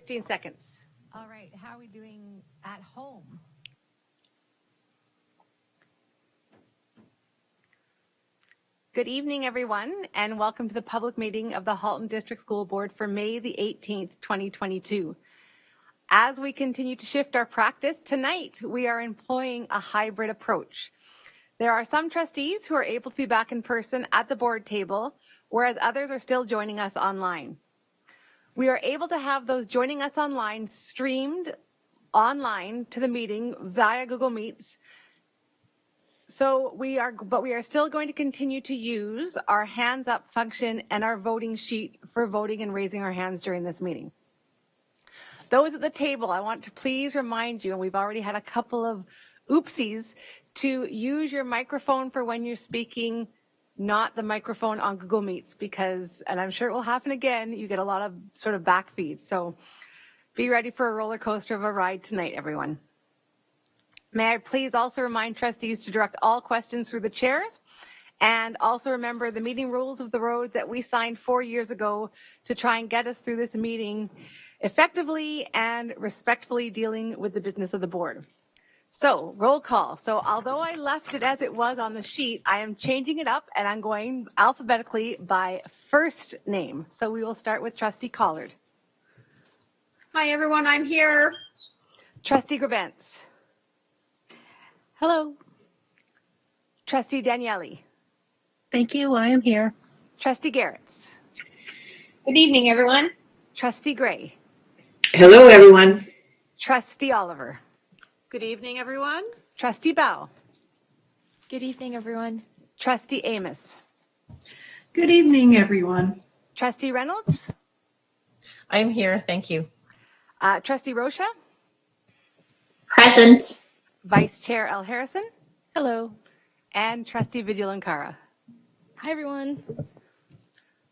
15 seconds. All right, how are we doing at home? Good evening, everyone, and welcome to the public meeting of the Halton District School Board for May the 18th, 2022. As we continue to shift our practice, tonight we are employing a hybrid approach. There are some trustees who are able to be back in person at the board table, whereas others are still joining us online. We are able to have those joining us online streamed online to the meeting via Google Meets. But we are still going to continue to use our hands up function and our voting sheet for voting and raising our hands during this meeting. Those at the table, I want to please remind you, and we've already had a couple of oopsies, to use your microphone for when you're speaking, not the microphone on Google Meets, because, and I'm sure it will happen again, you get a lot of sort of back feeds. So be ready for a roller coaster of a ride tonight, everyone. May I please also remind trustees to direct all questions through the chairs, and also remember the meeting rules of the road that we signed 4 years ago to try and get us through this meeting effectively and respectfully dealing with the business of the board. So roll call. So although I left it as it was on the sheet, I am changing it up and I'm going alphabetically by first name. So we will start with Trustee Collard. Hi everyone, I'm here. Trustee Grabentz. Hello. Trustee Daniele. Thank you, I am here. Trustee Garretts. Good evening, everyone. Trustee Gray. Hello, everyone. Trustee Oliver. Good evening, everyone. Trustee Bow. Good evening, everyone. Trustee Amos. Good evening, everyone. Trustee Reynolds. I'm here, thank you. Trustee Rocha. Present. Vice Chair L. Harrison. Hello. And Trustee Vigilankara. Hi, everyone.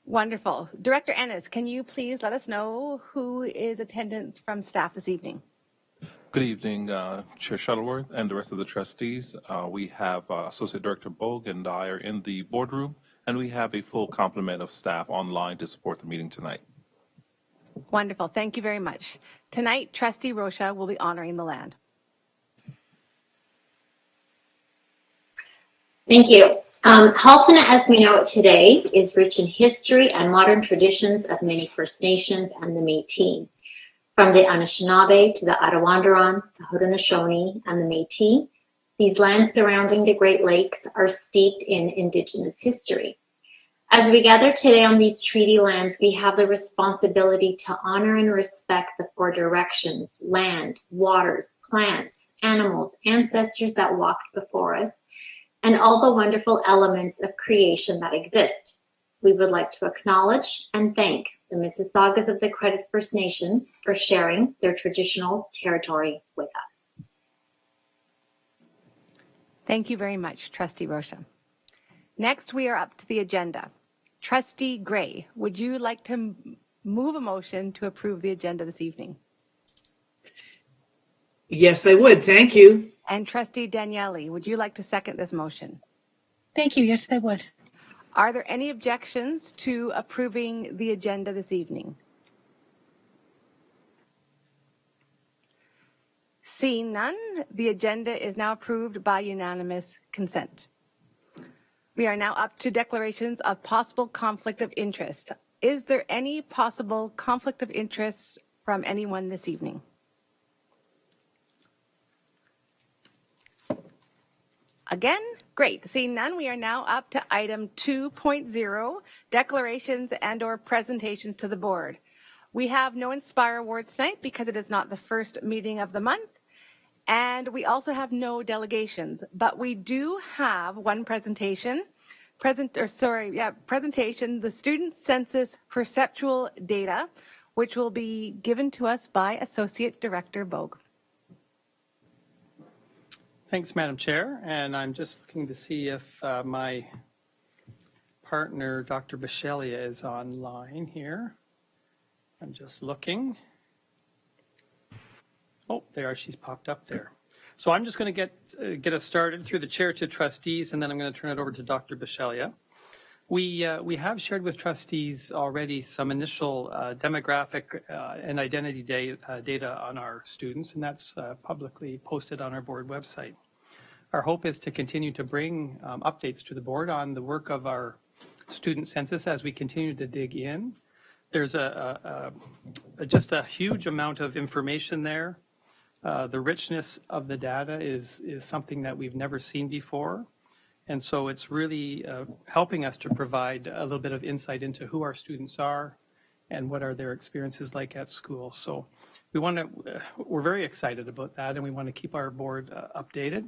Wonderful. Director Ennis, can you please let us know who is attendance from staff this evening? Good evening, Chair Shuttleworth and the rest of the trustees. We have Associate Director Bogue and I are in the boardroom, and we have a full complement of staff online to support the meeting tonight. Wonderful. Thank you very much. Tonight, Trustee Rocha will be honoring the land. Thank you. Halton, as we know it today, is rich in history and modern traditions of many First Nations and the Métis. From the Anishinaabe to the Arawandron, the Haudenosaunee, and the Métis, these lands surrounding the Great Lakes are steeped in Indigenous history. As we gather today on these treaty lands, we have the responsibility to honor and respect the four directions: land, waters, plants, animals, ancestors that walked before us, and all the wonderful elements of creation that exist. We would like to acknowledge and thank the Mississaugas of the Credit First Nation for sharing their traditional territory with us. Thank you very much, Trustee Rocha. Next, we are up to the agenda. Trustee Gray, would you like to move a motion to approve the agenda this evening? Yes, I would. Thank you. And Trustee Daniele, would you like to second this motion? Thank you. Yes, I would. Are there any objections to approving the agenda this evening? Seeing none, the agenda is now approved by unanimous consent. We are now up to declarations of possible conflict of interest. Is there any possible conflict of interest from anyone this evening? Again, great. Seeing none, we are now up to item 2.0, declarations and/or presentations to the board. We have no Inspire Awards tonight because it is not the first meeting of the month, and we also have no delegations. But we do have one presentation. Presentation, the Student Census Perceptual Data, which will be given to us by Associate Director Bogue. Thanks, Madam Chair. And I'm just looking to see if my partner, Dr. Bishelia, is online here. I'm just looking. Oh, there, she's popped up there. So I'm just going to get us started through the chair to trustees, and then I'm going to turn it over to Dr. Bishelia. We have shared with trustees already some initial demographic and identity data on our students, and that's publicly posted on our board website. Our hope is to continue to bring updates to the board on the work of our student census as we continue to dig in. There's just a huge amount of information there. The richness of the data is something that we've never seen before. And so it's really helping us to provide a little bit of insight into who our students are and what are their experiences like at school. So we're very excited about that, and we want to keep our board updated.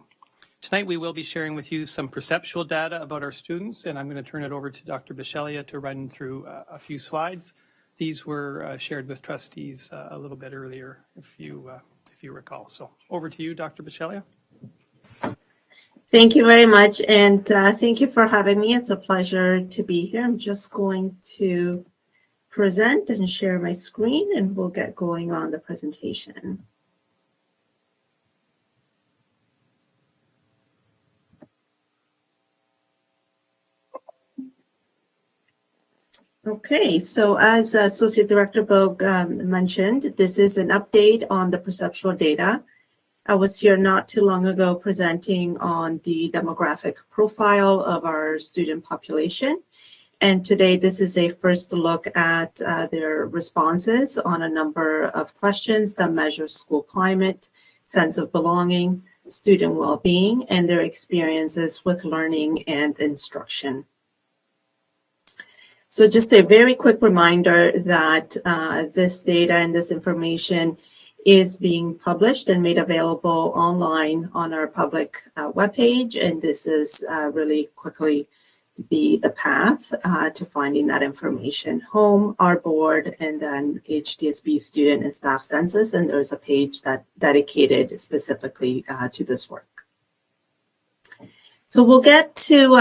Tonight we will be sharing with you some perceptual data about our students, and I'm going to turn it over to Dr. Biscelia to run through a few slides. These were shared with trustees a little bit earlier, if you recall. So over to you, Dr. Biscelia. Thank you very much, and thank you for having me. It's a pleasure to be here. I'm just going to present and share my screen, and we'll get going on the presentation. Okay, so as Associate Director Bogue mentioned, this is an update on the perceptual data. I was here not too long ago presenting on the demographic profile of our student population. And today, this is a first look at their responses on a number of questions that measure school climate, sense of belonging, student well-being, and their experiences with learning and instruction. So just a very quick reminder that this data and this information is being published and made available online on our public webpage. And this is really quickly the path to finding that information: home, our board, and then HDSB student and staff census. And there's a page that dedicated specifically to this work. So we'll get to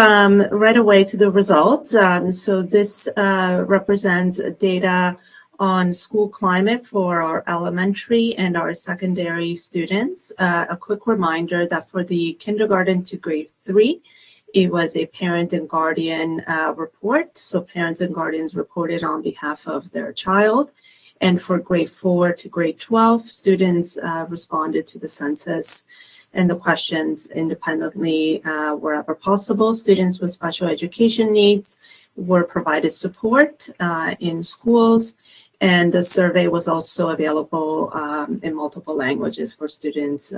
right away to the results. So this represents data on school climate for our elementary and our secondary students. A quick reminder that for the kindergarten to grade 3, it was a parent and guardian report. So parents and guardians reported on behalf of their child. And for grade 4 to grade 12, students responded to the census and the questions independently wherever possible. Students with special education needs were provided support in schools, and the survey was also available in multiple languages for students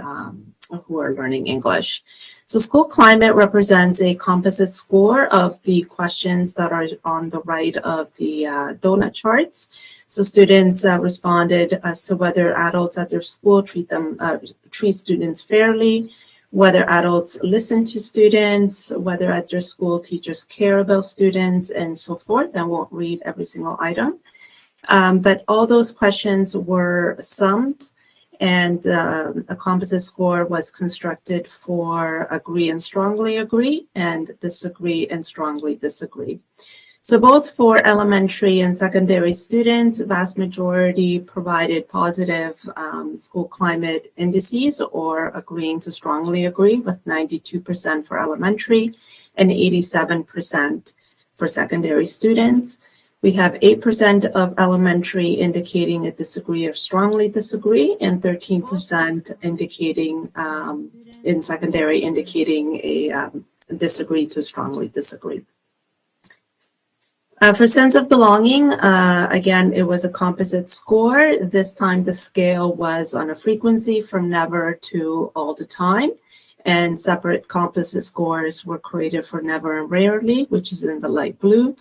who are learning English. So school climate represents a composite score of the questions that are on the right of the donut charts. So students responded as to whether adults at their school treat students fairly, whether adults listen to students, whether at their school teachers care about students, and so forth. I won't read every single item. But all those questions were summed, and a composite score was constructed for agree and strongly agree, and disagree and strongly disagree. So both for elementary and secondary students, vast majority provided positive school climate indices or agreeing to strongly agree, with 92% for elementary and 87% for secondary students. We have 8% of elementary indicating a disagree or strongly disagree, and 13% indicating in secondary indicating a disagree to strongly disagree. For sense of belonging, again, it was a composite score. This time the scale was on a frequency from never to all the time, and separate composite scores were created for never and rarely, which is in the light blue,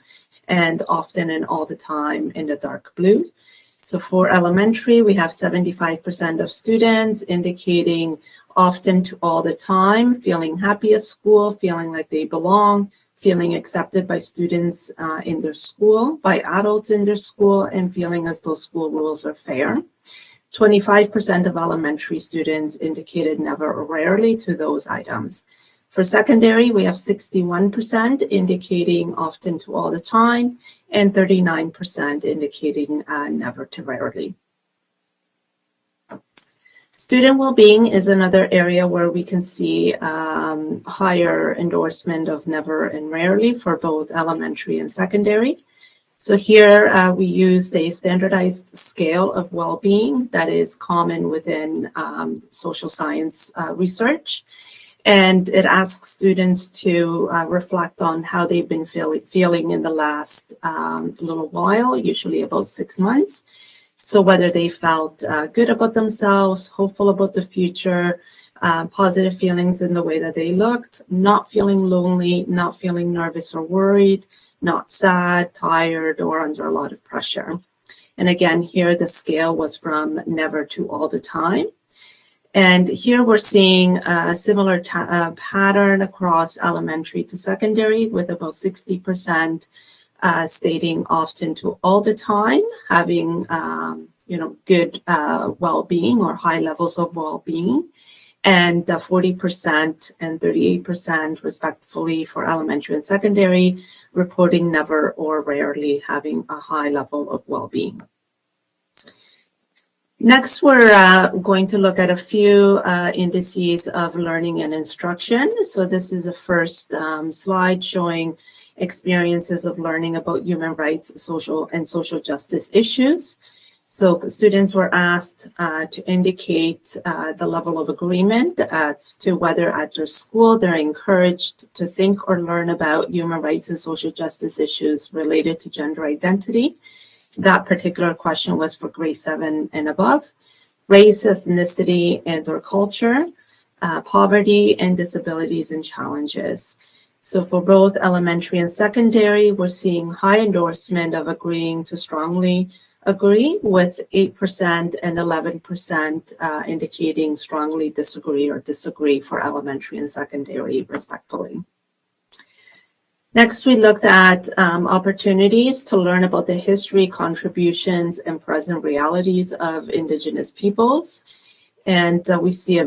and often and all the time in the dark blue. So for elementary, we have 75% of students indicating often to all the time, feeling happy at school, feeling like they belong, feeling accepted by students in their school, by adults in their school, and feeling as though school rules are fair. 25% of elementary students indicated never or rarely to those items. For secondary, we have 61% indicating often to all the time, and 39% indicating never to rarely. Student well-being is another area where we can see higher endorsement of never and rarely for both elementary and secondary. So here we used a standardized scale of well-being that is common within social science research. And it asks students to reflect on how they've been feeling in the last little while, usually about 6 months. So whether they felt good about themselves, hopeful about the future, positive feelings in the way that they looked, not feeling lonely, not feeling nervous or worried, not sad, tired, or under a lot of pressure. And again, here the scale was from never to all the time. And here we're seeing a similar pattern across elementary to secondary, with about 60% stating often to all the time, having good well-being or high levels of well-being, and 40% and 38% respectively for elementary and secondary, reporting never or rarely having a high level of well-being. Next, we're going to look at a few indices of learning and instruction. So this is a first slide showing experiences of learning about human rights, social justice issues. So students were asked to indicate the level of agreement as to whether at their school they're encouraged to think or learn about human rights and social justice issues related to gender identity. That particular question was for grade 7 and above. Race, ethnicity, and or culture, poverty, and disabilities and challenges. So for both elementary and secondary, we're seeing high endorsement of agreeing to strongly agree, with 8% and 11% indicating strongly disagree for elementary and secondary, respectively. Next, we looked at opportunities to learn about the history, contributions, and present realities of Indigenous peoples. And we see a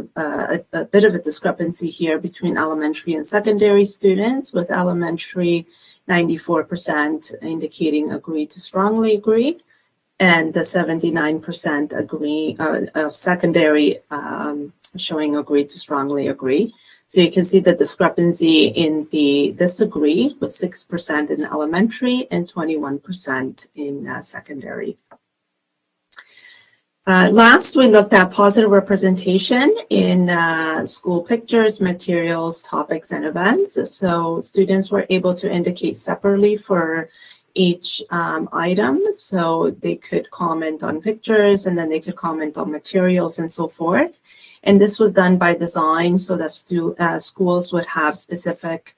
bit of a discrepancy here between elementary and secondary students, with elementary 94% indicating agree to strongly agree, and the 79% agree of secondary showing agree to strongly agree. So you can see the discrepancy in the disagree with 6% in elementary and 21% in secondary. Last, we looked at positive representation in school pictures, materials, topics, and events. So students were able to indicate separately for each item. So they could comment on pictures, and then they could comment on materials and so forth. And this was done by design so that schools would have specific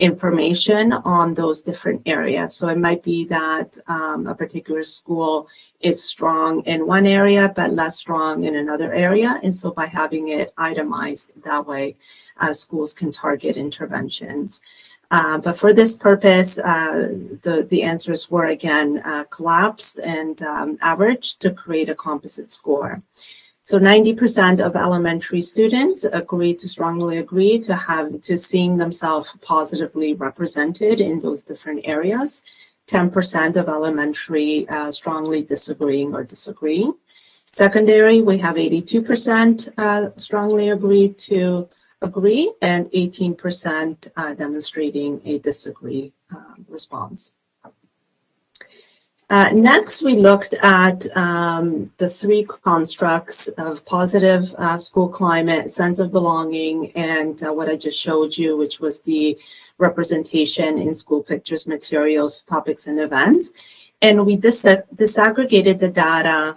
information on those different areas. So it might be that a particular school is strong in one area but less strong in another area. And so by having it itemized that way, schools can target interventions. But for this purpose, the answers were again collapsed and averaged to create a composite score. So 90% of elementary students strongly agree to seeing themselves positively represented in those different areas. 10% of elementary strongly disagreeing or disagreeing. Secondary, we have 82% strongly agree, and 18% demonstrating a disagree response. Next, we looked at the three constructs of positive school climate, sense of belonging, and what I just showed you, which was the representation in school pictures, materials, topics, and events. And we disaggregated the data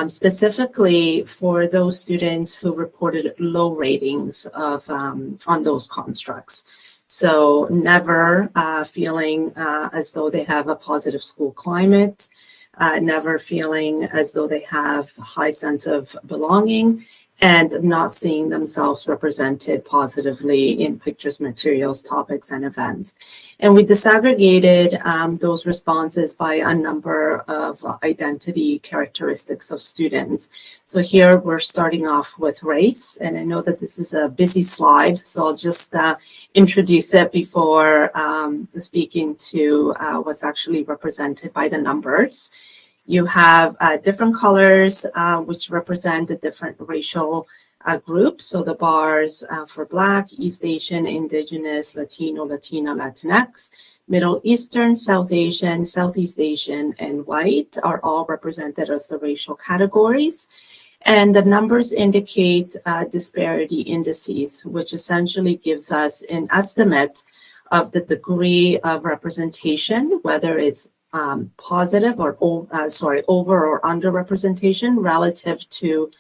specifically for those students who reported low ratings of on those constructs. So never feeling as though they have a positive school climate, never feeling as though they have a high sense of belonging, and not seeing themselves represented positively in pictures, materials, topics, and events. And we disaggregated those responses by a number of identity characteristics of students. So here we're starting off with race, and I know that this is a busy slide, so I'll just introduce it before speaking to what's actually represented by the numbers. You have different colors which represent the different racial groups. So the bars for Black, East Asian, Indigenous, Latino, Latina, Latinx, Middle Eastern, South Asian, Southeast Asian, and White are all represented as the racial categories. And the numbers indicate disparity indices, which essentially gives us an estimate of the degree of representation, whether it's positive or over or under representation relative to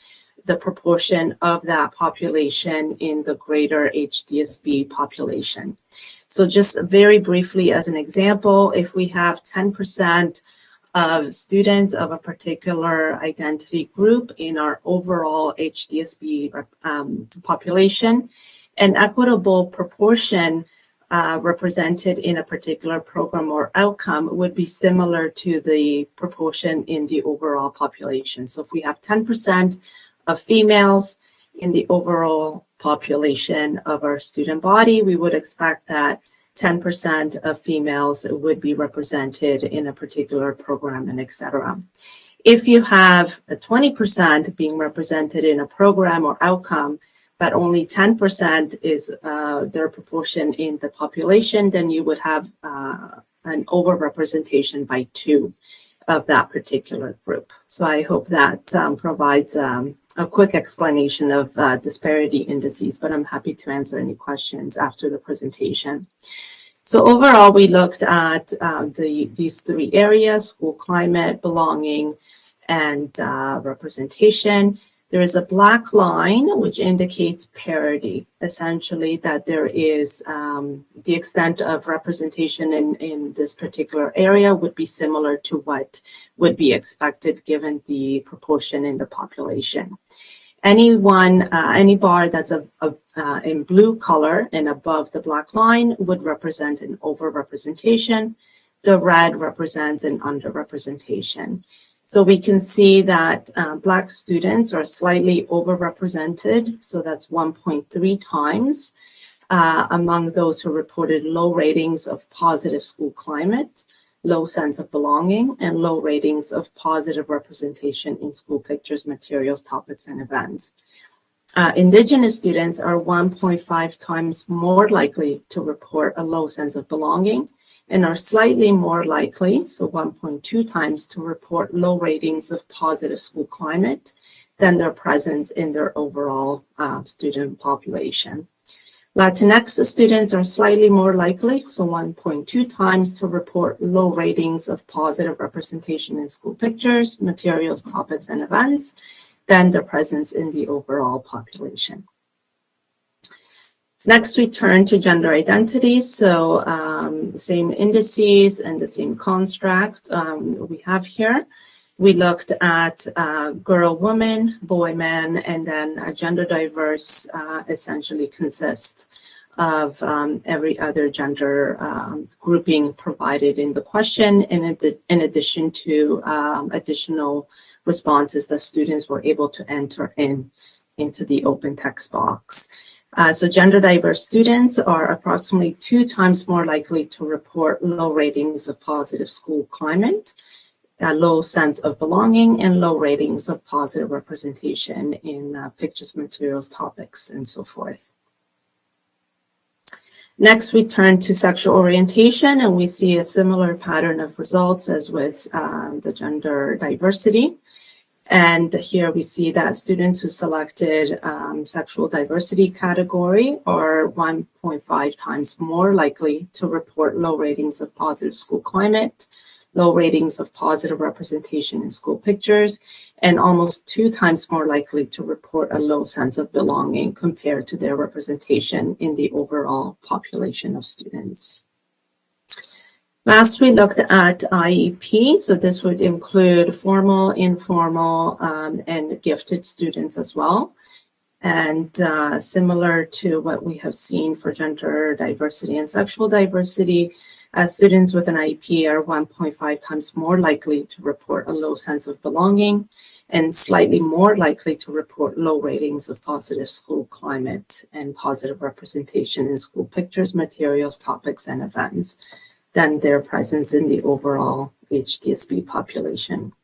the proportion of that population in the greater HDSB population. So just very briefly as an example, if we have 10% of students of a particular identity group in our overall HDSB population, an equitable proportion represented in a particular program or outcome would be similar to the proportion in the overall population. So if we have 10% of females in the overall population of our student body, we would expect that 10% of females would be represented in a particular program, and etc. If you have a 20% being represented in a program or outcome, but only 10% is their proportion in the population, then you would have an overrepresentation by 2 of that particular group. So I hope that provides a quick explanation of disparity indices, but I'm happy to answer any questions after the presentation. So overall, we looked at these 3 areas: school climate, belonging, and representation. There is a black line which indicates parity, essentially that there is the extent of representation in this particular area would be similar to what would be expected given the proportion in the population. Any bar that's in blue color and above the black line would represent an overrepresentation. The red represents an underrepresentation. So we can see that Black students are slightly overrepresented. So that's 1.3 times among those who reported low ratings of positive school climate, low sense of belonging, and low ratings of positive representation in school pictures, materials, topics, and events. Indigenous students are 1.5 times more likely to report a low sense of belonging, and are slightly more likely, so 1.2 times, to report low ratings of positive school climate than their presence in their overall student population. Latinx students are slightly more likely, so 1.2 times, to report low ratings of positive representation in school pictures, materials, topics, and events than their presence in the overall population. Next, we turn to gender identity. So same indices and the same construct we have here. We looked at girl, woman, boy, man, and then a gender diverse essentially consists of every other gender grouping provided in the question, in addition to additional responses that students were able to enter into the open text box. So gender diverse students are approximately 2 times more likely to report low ratings of positive school climate, a low sense of belonging, and low ratings of positive representation in pictures, materials, topics, and so forth. Next, we turn to sexual orientation, and we see a similar pattern of results as with the gender diversity. And here we see that students who selected sexual diversity category are 1.5 times more likely to report low ratings of positive school climate, low ratings of positive representation in school pictures, and almost 2 times more likely to report a low sense of belonging compared to their representation in the overall population of students. Last, we looked at IEP, so this would include formal, informal, and gifted students as well. And similar to what we have seen for gender diversity and sexual diversity, students with an IEP are 1.5 times more likely to report a low sense of belonging and slightly more likely to report low ratings of positive school climate and positive representation in school pictures, materials, topics, and events than their presence in the overall HDSB population.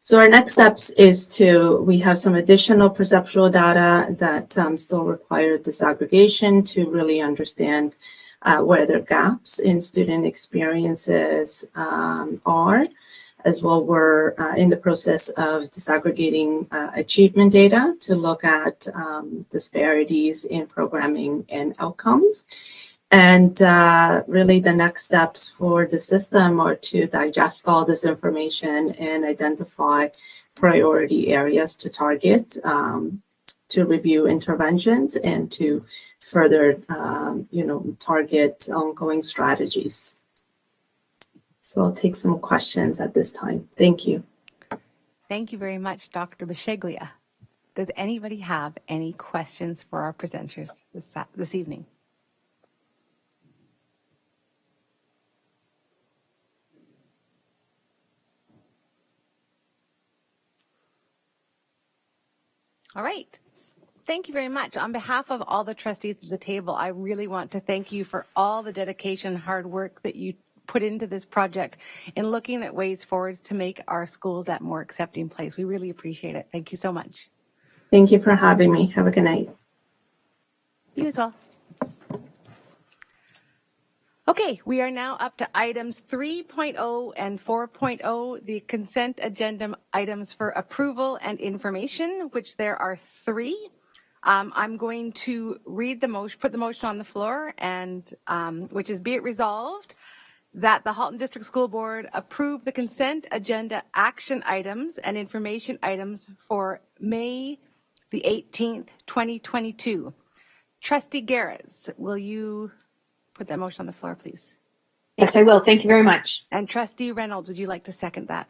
So our next steps is we have some additional perceptual data that still require disaggregation to really understand where there are gaps in student experiences are. As well, we're in the process of disaggregating achievement data to look at disparities in programming and outcomes. And really the next steps for the system are to digest all this information and identify priority areas to target, to review interventions, and to further, target ongoing strategies. So I'll take some questions at this time. Thank you. Thank you very much, Dr. Basheglia. Does anybody have any questions for our presenters this evening? All right. Thank you very much. On behalf of all the trustees at the table, I really want to thank you for all the dedication, hard work that you put into this project in looking at ways forwards to make our schools that more accepting place. We really appreciate it. Thank you so much. Thank you for having me. Have a good night. You as well. Okay, we are now up to items 3.0 and 4.0, the consent agenda items for approval and information, which there are 3. I'm going to read the motion, put the motion on the floor, and which is, be it resolved that the Halton District School Board approve the consent agenda action items and information items for May the 18th, 2022. Trustee Garrett, will you put that motion on the floor, please? Yes, I will. Thank you very much. And Trustee Reynolds, would you like to second that?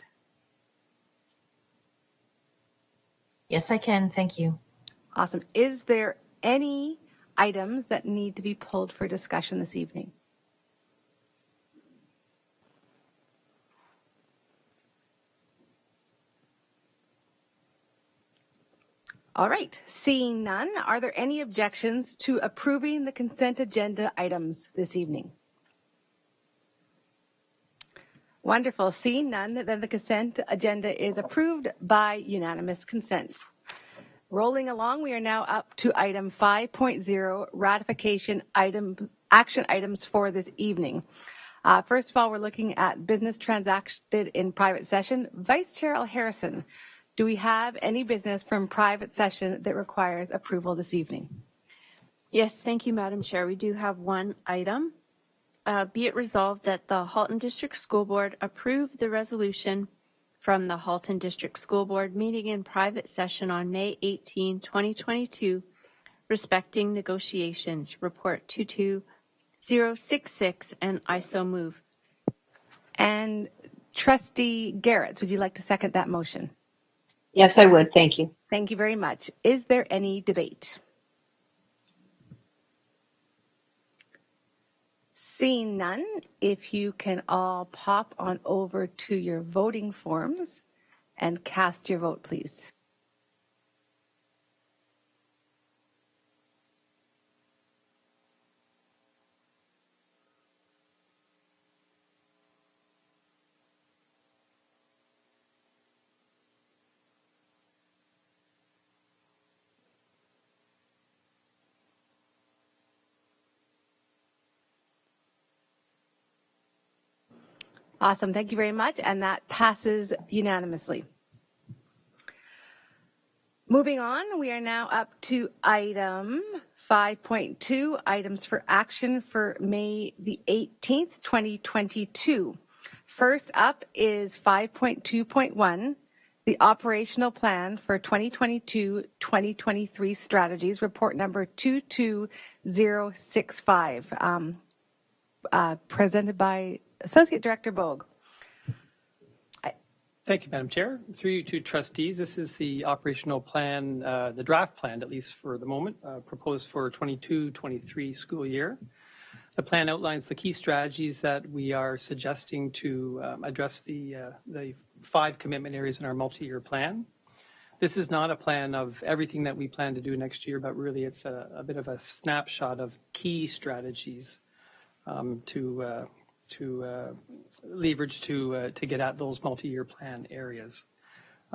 Yes, I can. Thank you. Awesome. Is there any items that need to be pulled for discussion this evening? All right. Seeing none, are there any objections to approving the consent agenda items this evening? Wonderful. Seeing none, then the consent agenda is approved by unanimous consent. Rolling along, we are now up to item 5.0, ratification action items for this evening. First of all, we're looking at business transacted in private session. Vice Chair Al Harrison, do we have any business from private session that requires approval this evening? Yes, thank you, Madam Chair. We do have one item. Be it resolved that the Halton District School Board approve the resolution from the Halton District School Board meeting in private session on May 18, 2022, respecting negotiations, Report 22066, and I so move. And Trustee Garrett, would you like to second that motion? Yes, I would. Thank you. Thank you very much. Is there any debate? Seeing none, if you can all pop on over to your voting forms and cast your vote, please. Awesome. Thank you very much. And that passes unanimously. Moving on, we are now up to item 5.2, items for action for May the 18th, 2022. First up is 5.2.1, the operational plan for 2022-2023 strategies, report number 22065, presented by Associate Director Bogue. Thank you, Madam Chair. Through you to trustees, this is the operational plan, the draft plan, at least for the moment, proposed for 22-23 school year. The plan outlines the key strategies that we are suggesting to address the 5 commitment areas in our multi-year plan. This is not a plan of everything that we plan to do next year, but really it's a bit of a snapshot of key strategies to leverage to get at those multi-year plan areas.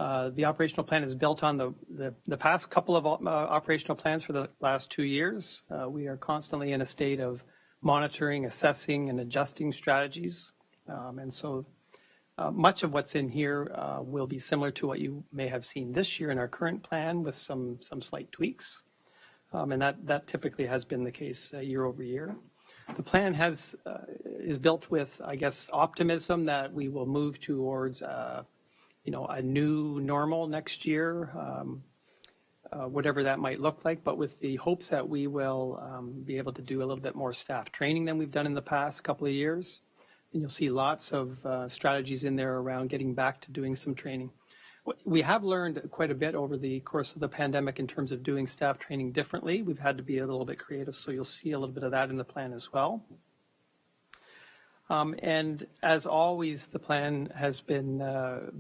The operational plan is built on the past couple of operational plans for the last 2 years. We are constantly in a state of monitoring, assessing, and adjusting strategies. And so much of what's in here will be similar to what you may have seen this year in our current plan with some slight tweaks. And that typically has been the case year over year. The plan is built with, I guess, optimism that we will move towards a new normal next year, whatever that might look like, but with the hopes that we will be able to do a little bit more staff training than we've done in the past couple of years. And you'll see lots of strategies in there around getting back to doing some training. We have learned quite a bit over the course of the pandemic in terms of doing staff training differently. We've had to be a little bit creative, so you'll see a little bit of that in the plan as well. And as always, the plan has been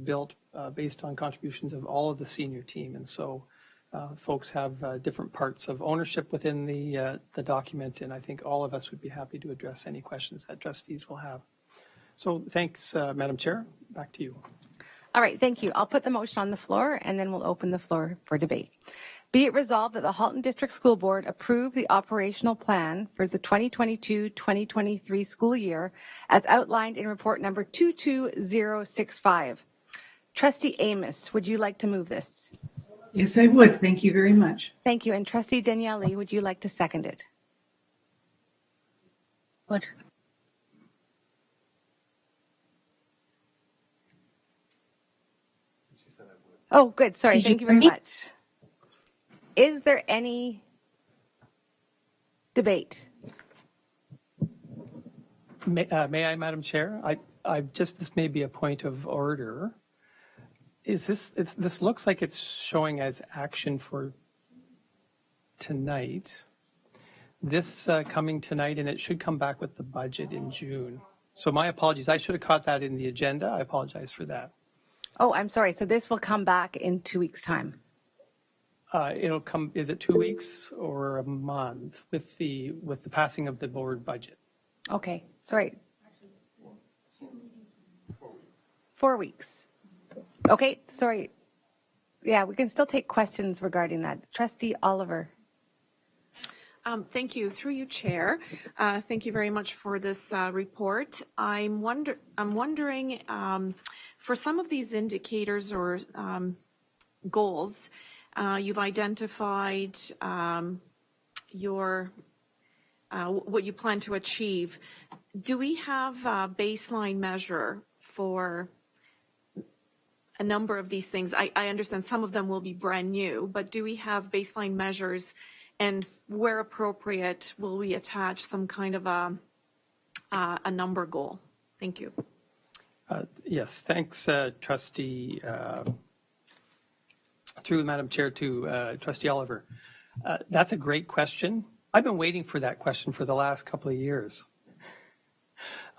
built based on contributions of all of the senior team. And so folks have different parts of ownership within the document, and I think all of us would be happy to address any questions that trustees will have. So thanks, Madam Chair. Back to you. All right, thank you. I'll put the motion on the floor, and then we'll open the floor for debate. Be it resolved that the Halton District School Board approve the operational plan for the 2022-2023 school year as outlined in report number 22065. Trustee Amos, would you like to move this? Yes, I would. Thank you very much. Thank you. And Trustee Danielle, would you like to second it? Would. Oh, good. Sorry. Did you Thank you very hear me? much. Is there any debate? May I, Madam Chair? This may be a point of order. This looks like it's showing as action for tonight. This coming tonight, and it should come back with the budget in June. So my apologies. I should have caught that in the agenda. I apologize for that. Oh, I'm sorry. So this will come back in 2 weeks' time. It'll come. Is it 2 weeks or a month with the passing of the board budget? Okay. Sorry. 4 weeks. Okay. Sorry. Yeah, we can still take questions regarding that. Trustee Oliver. Thank you. Through you, Chair. Thank you very much for this report. I'm wondering for some of these indicators or goals, you've identified what you plan to achieve. Do we have a baseline measure for a number of these things? I understand some of them will be brand new, but do we have baseline measures? And where appropriate, will we attach some kind of a number goal? Thank you. Yes, thanks, Trustee. Through Madam Chair to Trustee Oliver. That's a great question. I've been waiting for that question for the last couple of years.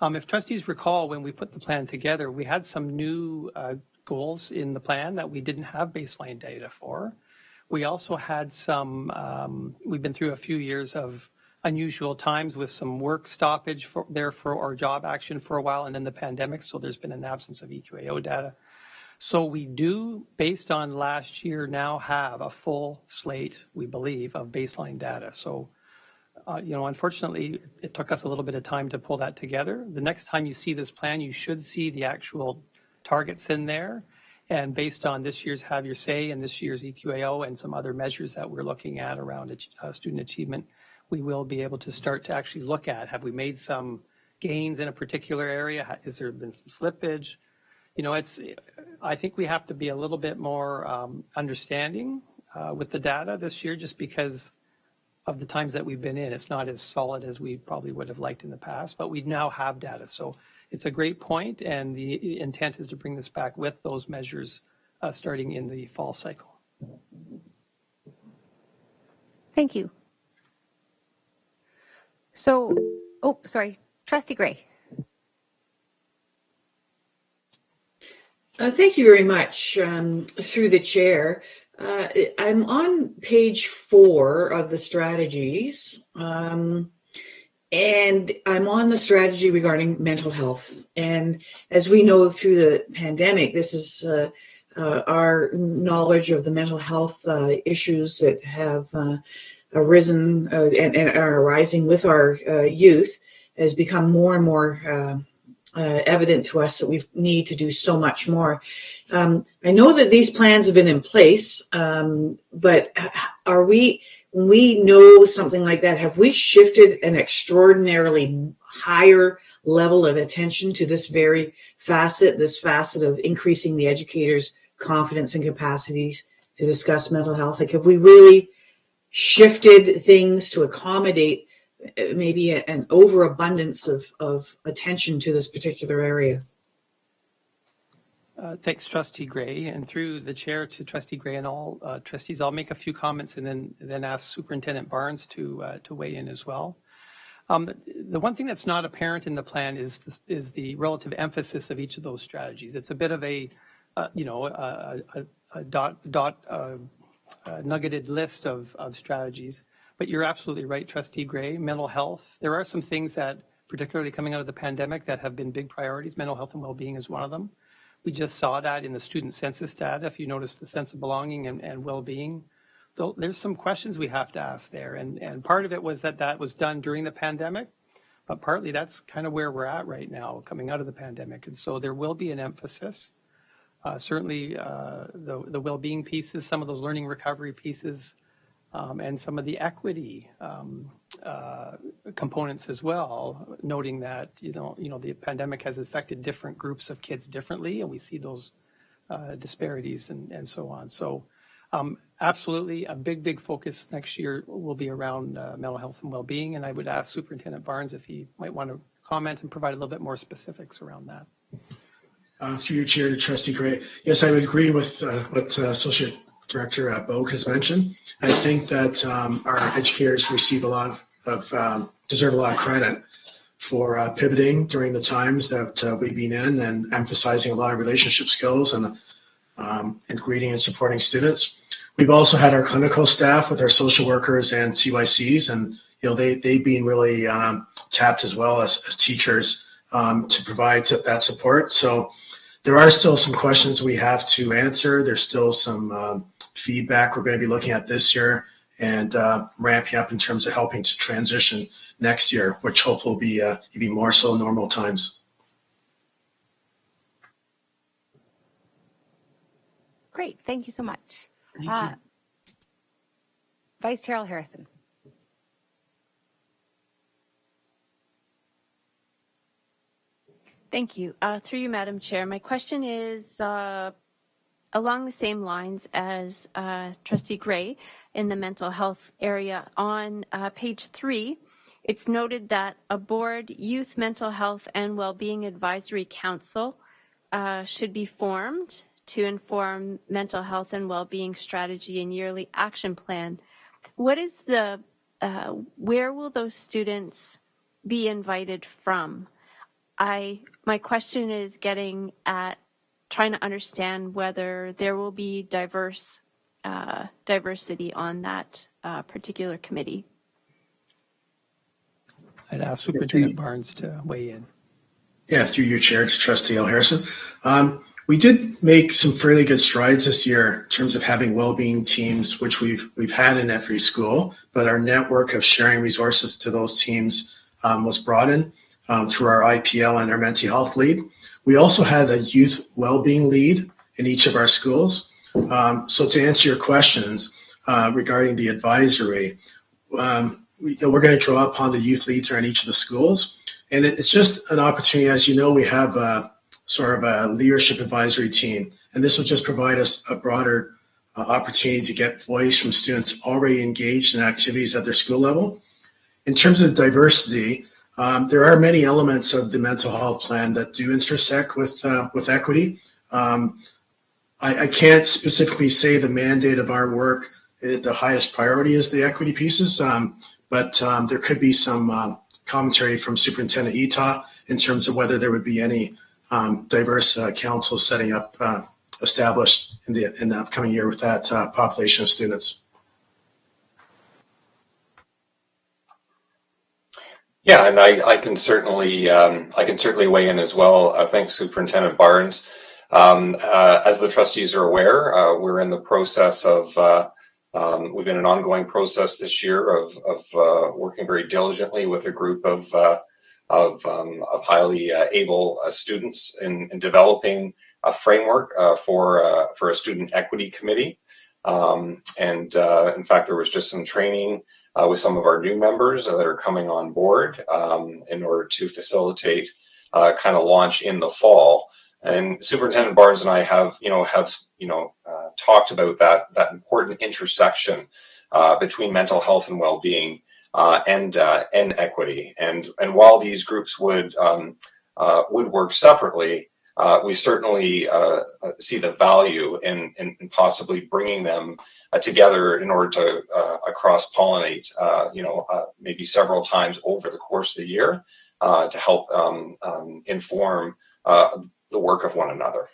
If trustees recall, when we put the plan together, we had some new goals in the plan that we didn't have baseline data for. We also had we've been through a few years of unusual times with some work stoppage for our job action for a while, and then the pandemic, so there's been an absence of EQAO data. So we do, based on last year, now have a full slate, we believe, of baseline data. So, unfortunately, it took us a little bit of time to pull that together. The next time you see this plan, you should see the actual targets in there. And based on this year's Have Your Say and this year's EQAO and some other measures that we're looking at around student achievement, we will be able to start to actually look at, have we made some gains in a particular area? Has there been some slippage? I think we have to be a little bit more understanding with the data this year, just because of the times that we've been in. It's not as solid as we probably would have liked in the past, but we now have data. So it's a great point, and the intent is to bring this back with those measures starting in the fall cycle. Thank you. So, sorry, Trustee Gray. Thank you very much. Through the chair, I'm on page 4 of the strategies, and I'm on the strategy regarding mental health. And as we know, through the pandemic, this is our knowledge of the mental health issues that have arisen and are arising with our youth has become more and more evident to us that we need to do so much more. I know that these plans have been in place, but are we, when we know something like that, have we shifted an extraordinarily higher level of attention to this very facet, of increasing the educators' confidence and capacities to discuss mental health? Like, have we really shifted things to accommodate maybe an overabundance of attention to this particular area? Thanks, Trustee Gray, and through the chair to Trustee Gray and all trustees, I'll make a few comments and then ask Superintendent Barnes to weigh in as well. The one thing that's not apparent in the plan is the relative emphasis of each of those strategies. It's a bit of a nuggeted list of strategies. But you're absolutely right, Trustee Gray. Mental health, there are some things that, particularly coming out of the pandemic, that have been big priorities. Mental health and well-being is one of them. We just saw that in the student census data. If you notice the sense of belonging and well-being, there's some questions we have to ask there. And part of it was that was done during the pandemic, but partly that's kind of where we're at right now, coming out of the pandemic. And so there will be an emphasis. Certainly the well-being pieces, some of those learning recovery pieces, and some of the equity components as well, noting that the pandemic has affected different groups of kids differently, and we see those disparities and so on. So absolutely a big focus next year will be around mental health and well-being, and I would ask Superintendent Barnes if he might want to comment and provide a little bit more specifics around that. Through your chair to Trustee Gray, yes, I would agree with what Associate Director Bogue has mentioned. I think that our educators deserve a lot of credit for pivoting during the times that we've been in and emphasizing a lot of relationship skills and greeting and supporting students. We've also had our clinical staff with our social workers and CYCs, and they've been really tapped as well as teachers to provide that support. So there are still some questions we have to answer. There's still some feedback we're going to be looking at this year and ramping up in terms of helping to transition next year, which hopefully will be even more so normal times. Great, thank you so much. Thank you. Vice Chair Harrison. Thank you. Through you, Madam Chair, my question is along the same lines as Trustee Gray in the mental health area. On page 3, it's noted that a board youth mental health and well-being advisory council should be formed to inform mental health and well-being strategy and yearly action plan. What is the, where will those students be invited from? My question is getting at trying to understand whether there will be diversity on that particular committee. I'd ask Superintendent Barnes to weigh in. Yeah, through your chair to Trustee L. Harrison. We did make some fairly good strides this year in terms of having well-being teams, which we've had in every school, but our network of sharing resources to those teams was broadened through our IPL and our mental health lead. We also had a youth well-being lead in each of our schools. So to answer your questions regarding the advisory, we're going to draw upon the youth leads in each of the schools. And it's just an opportunity. As you know, we have sort of a leadership advisory team, and this will just provide us a broader opportunity to get voice from students already engaged in activities at their school level. In terms of diversity, there are many elements of the mental health plan that do intersect with equity. I can't specifically say the mandate of our work, the highest priority is the equity pieces, but there could be some commentary from Superintendent Ita in terms of whether there would be any diverse councils setting up, established in the upcoming year with that population of students. Yeah, and I can certainly weigh in as well. Thanks, Superintendent Barnes. As the trustees are aware, we're in the process of, we've been in an ongoing process this year of working very diligently with a group of highly able students in developing a framework for a student equity committee. In fact, there was just some training with some of our new members that are coming on board in order to facilitate kind of launch in the fall. And Superintendent Barnes and I have talked about that important intersection between mental health and well-being and equity. And while these groups would work separately, we certainly see the value in possibly bringing them together in order to cross-pollinate, maybe several times over the course of the year to help inform the work of one another.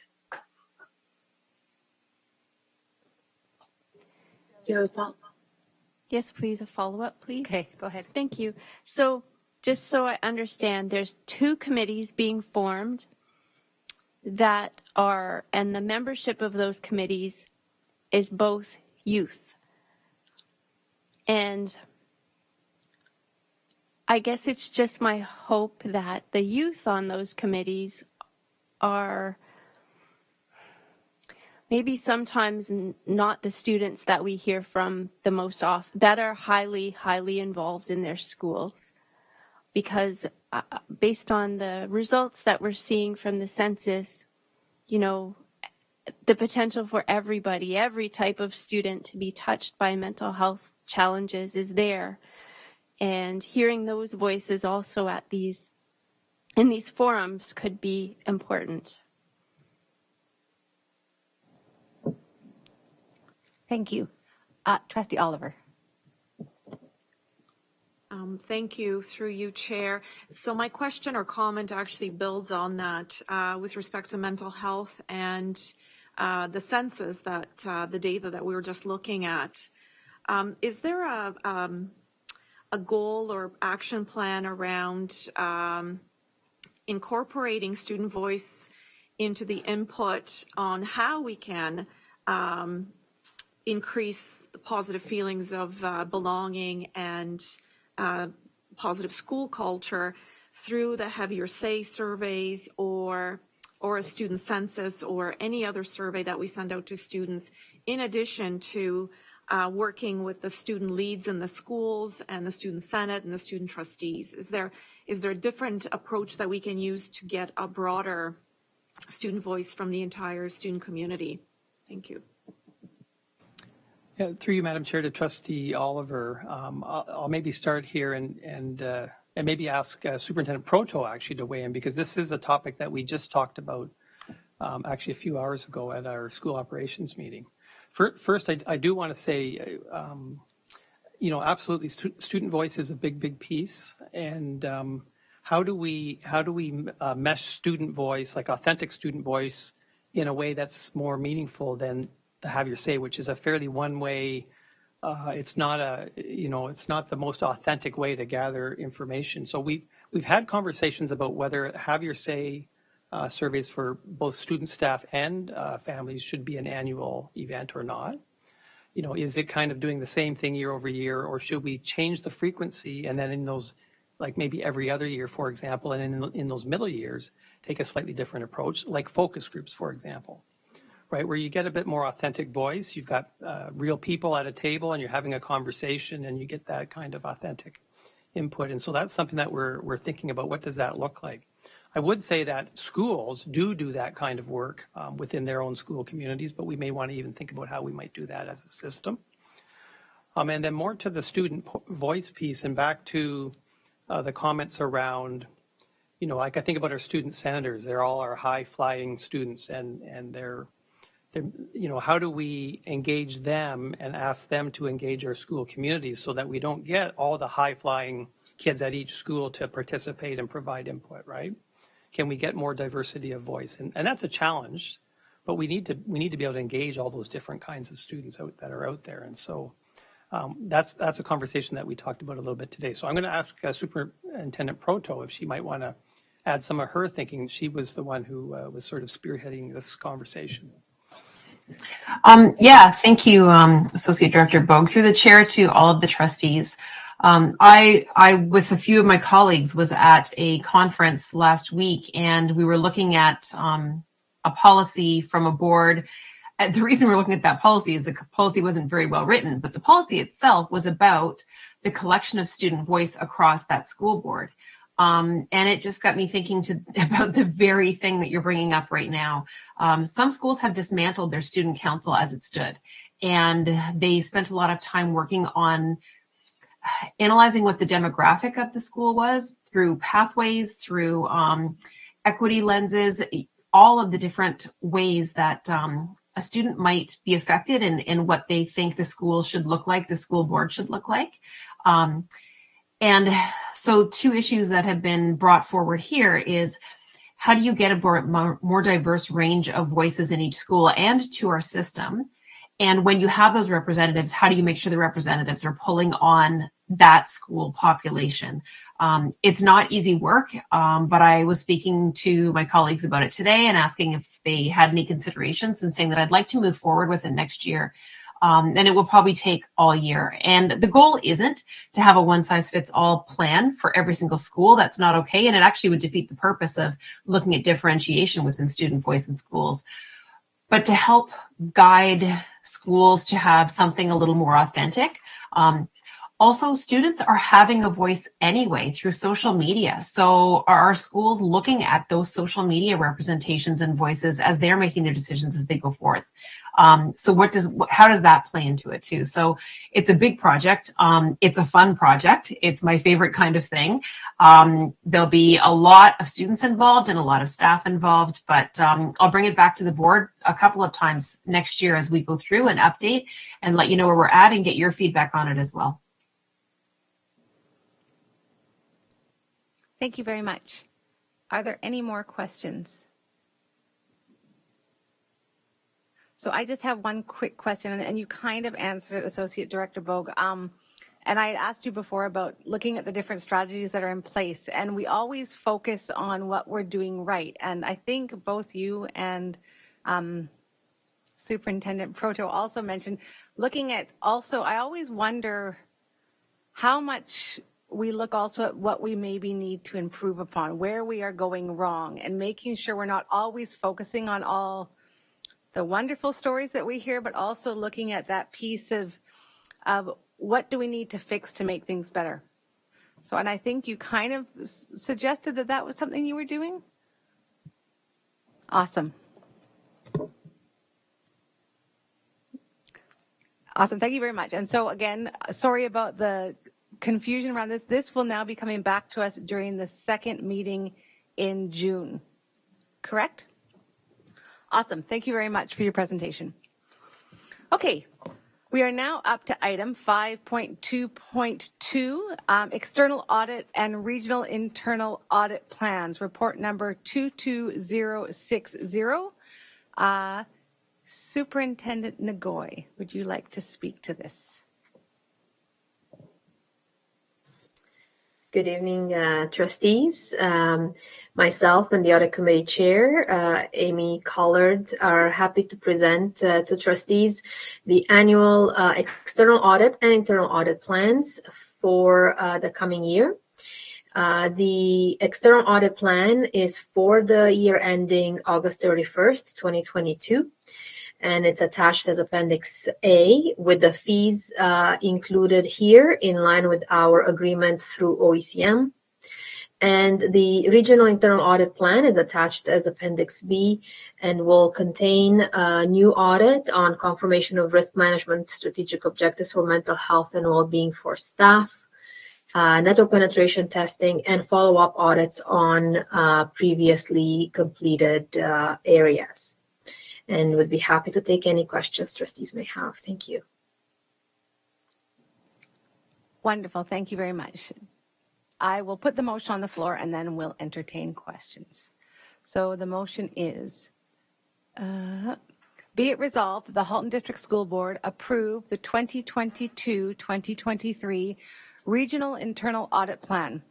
Yes, please, a follow-up, please. Okay, go ahead. Thank you. So just so I understand, there's 2 committees being formed that are, and the membership of those committees is both youth. And I guess it's just my hope that the youth on those committees are maybe sometimes not the students that we hear from the most often, that are highly, highly involved in their schools. Because based on the results that we're seeing from the census, the potential for everybody, every type of student to be touched by mental health challenges is there. And hearing those voices also in these forums could be important. Thank you. Trustee Oliver. Thank you, through you, Chair. So my question or comment actually builds on that with respect to mental health and the census, that the data that we were just looking at. Is there a goal or action plan around incorporating student voice into the input on how we can increase the positive feelings of belonging and positive school culture through the Have Your Say surveys or a student census or any other survey that we send out to students, in addition to working with the student leads in the schools and the student senate and the student trustees? Is there a different approach that we can use to get a broader student voice from the entire student community? Thank you. Yeah, through you, Madam Chair, to Trustee Oliver, I'll maybe start here and maybe ask Superintendent Proto actually to weigh in, because this is a topic that we just talked about actually a few hours ago at our school operations meeting. First, I do want to say, absolutely, student voice is a big piece, and how do we mesh student voice, like authentic student voice, in a way that's more meaningful than the Have Your Say, which is a fairly one-way. It's not the most authentic way to gather information. So we've had conversations about whether Have Your Say surveys for both student, staff, and families should be an annual event or not. Is it kind of doing the same thing year over year, or should we change the frequency, and then in those, like maybe every other year, for example, and in those middle years, take a slightly different approach, like focus groups, for example, right, where you get a bit more authentic voice. You've got real people at a table and you're having a conversation, and you get that kind of authentic input. And so that's something that we're thinking about. What does that look like? I would say that schools do that kind of work within their own school communities, but we may want to even think about how we might do that as a system. And then more to the student voice piece, and back to the comments around, like I think about our student senators. They're all our high-flying students, and they're how do we engage them and ask them to engage our school communities so that we don't get all the high-flying kids at each school to participate and provide input, right? Can we get more diversity of voice? And that's a challenge, but we need to be able to engage all those different kinds of students that are out there. And so that's a conversation that we talked about a little bit today. So I'm going to ask Superintendent Proto if she might want to add some of her thinking. She was the one who was sort of spearheading this conversation. Yeah, thank you, Associate Director Bogue. Through the chair to all of the trustees. I, with a few of my colleagues, was at a conference last week, and we were looking at a policy from a board. The reason we're looking at that policy is the policy wasn't very well written, but the policy itself was about the collection of student voice across that school board. And it just got me thinking about the very thing that you're bringing up right now. Some schools have dismantled their student council as it stood, and they spent a lot of time working on analyzing what the demographic of the school was through pathways, through equity lenses, all of the different ways that a student might be affected in what they think the school should look like, the school board should look like. And so two issues that have been brought forward here is, how do you get a more diverse range of voices in each school and to our system? And when you have those representatives, how do you make sure the representatives are pulling on that school population? It's not easy work, but I was speaking to my colleagues about it today and asking if they had any considerations, and saying that I'd like to move forward with it next year. And it will probably take all year. And the goal isn't to have a one-size-fits-all plan for every single school. That's not okay. And it actually would defeat the purpose of looking at differentiation within student voice in schools. But to help guide schools to have something a little more authentic. Also, students are having a voice anyway through social media. So are our schools looking at those social media representations and voices as they're making their decisions as they go forth? So how does that play into it too? So it's a big project. It's a fun project. It's my favorite kind of thing. There'll be a lot of students involved and a lot of staff involved, but I'll bring it back to the board a couple of times next year as we go through and update and let you know where we're at and get your feedback on it as well. Thank you very much. Are there any more questions? So I just have one quick question, and you kind of answered it, Associate Director Bogue. And I had asked you before about looking at the different strategies that are in place, and we always focus on what we're doing right. And I think both you and Superintendent Proto also mentioned looking at also, I always wonder how much we look also at what we maybe need to improve upon, where we are going wrong, and making sure we're not always focusing on all the wonderful stories that we hear, but also looking at that piece of what do we need to fix to make things better. So, and I think you kind of suggested that that was something you were doing. Awesome. Awesome, thank you very much. And so again, sorry about the confusion around this. This will now be coming back to us during the second meeting in June, correct? Awesome. Thank you very much for your presentation. Okay, we are now up to item 5.2.2, external audit and regional internal audit plans, report number 22060. Superintendent Nagoy, would you like to speak to this? Good evening, trustees. Myself and the Audit Committee Chair, Amy Collard, are happy to present to trustees the annual external audit and internal audit plans for the coming year. The external audit plan is for the year ending August 31st, 2022. And it's attached as Appendix A with the fees included here in line with our agreement through OECM. And the regional internal audit plan is attached as Appendix B and will contain a new audit on confirmation of risk management strategic objectives for mental health and well-being for staff, network penetration testing, and follow-up audits on previously completed areas. And would be happy to take any questions trustees may have. Thank you. Wonderful. Thank you very much. I will put the motion on the floor and then we'll entertain questions. So the motion is, be it resolved that the Halton District School Board approve the 2022-2023 Regional Internal Audit Plan.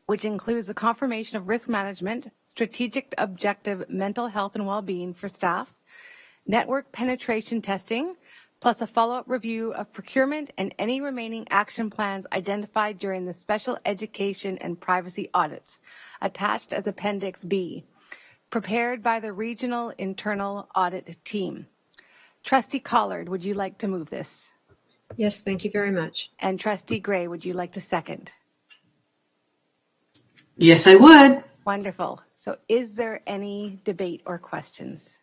which includes the confirmation of risk management, strategic objective mental health and well-being for staff, network penetration testing, plus a follow-up review of procurement and any remaining action plans identified during the special education and privacy audits, attached as Appendix B, prepared by the Regional Internal Audit Team. Trustee Collard, would you like to move this? Yes, thank you very much. And Trustee Gray, would you like to second? Yes, I would. Wonderful. So is there any debate or questions?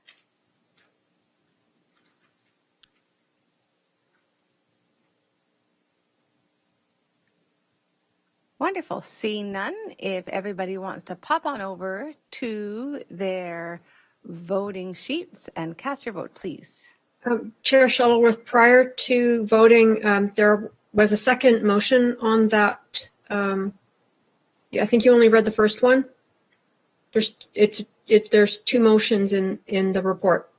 Wonderful. Seeing none, if everybody wants to pop on over to their voting sheets and cast your vote, please. Chair Shuttleworth, prior to voting, there was a second motion on that. I think you only read the first one. There's two motions in the report.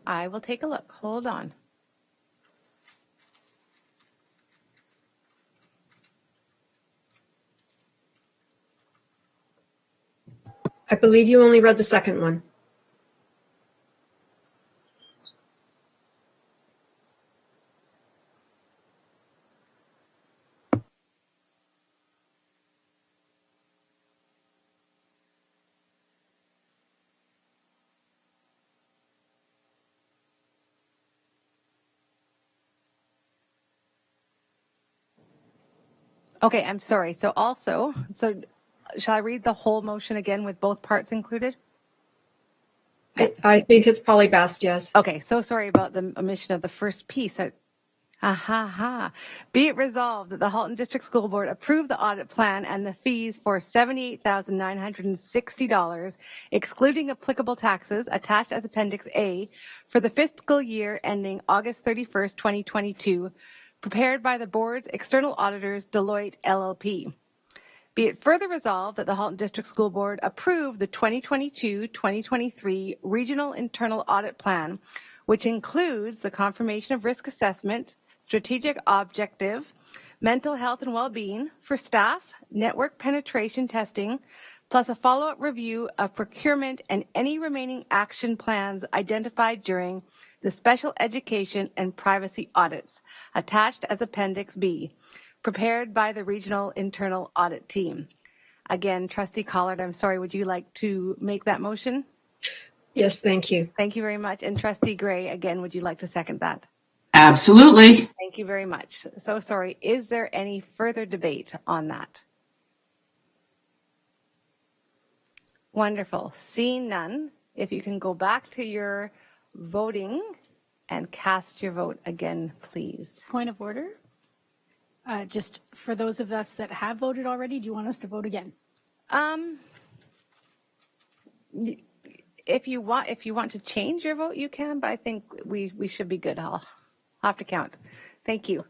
I will take a look. Hold on. I believe you only read the second one. Okay, I'm sorry. So shall I read the whole motion again with both parts included? I think it's probably best, yes. Okay, so sorry about the omission of the first piece. Be it resolved that the Halton District School Board approve the audit plan and the fees for $78,960, excluding applicable taxes, attached as Appendix A, for the fiscal year ending August 31st, 2022, prepared by the board's external auditors, Deloitte LLP. Be it further resolved that the Halton District School Board approve the 2022-2023 Regional Internal Audit Plan, which includes the confirmation of risk assessment, strategic objective, mental health and well-being for staff, network penetration testing, plus a follow-up review of procurement and any remaining action plans identified during the special education and privacy audits, attached as Appendix B, prepared by the Regional Internal Audit Team. Again, Trustee Collard, I'm sorry, would you like to make that motion? Yes, thank you. Thank you very much. And Trustee Gray, again, would you like to second that? Absolutely. Thank you very much. So sorry. Is there any further debate on that? Wonderful. Seeing none, if you can go back to your voting and cast your vote again, please. Point of order. Just for those of us that have voted already, do you want us to vote again? If you want to change your vote, you can, but I think we should be good. I'll have to count. Thank you.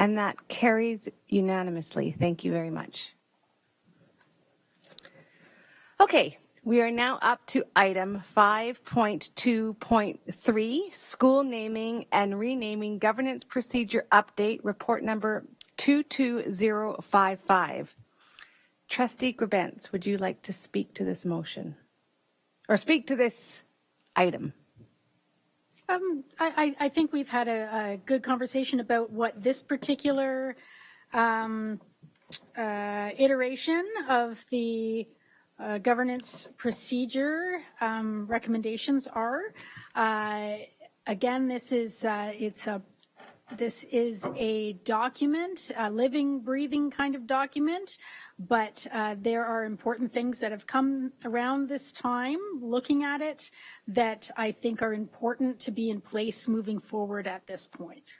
And that carries unanimously. Thank you very much. Okay, we are now up to item 5.2.3, School Naming and Renaming Governance Procedure Update, report number 22055. Trustee Grabentz, would you like to speak to this motion? Or speak to this item? I think we've had a good conversation about what this particular iteration of the governance procedure recommendations are. Again, this is a document, a living, breathing kind of document, but there are important things that have come around this time, looking at it, that I think are important to be in place moving forward at this point.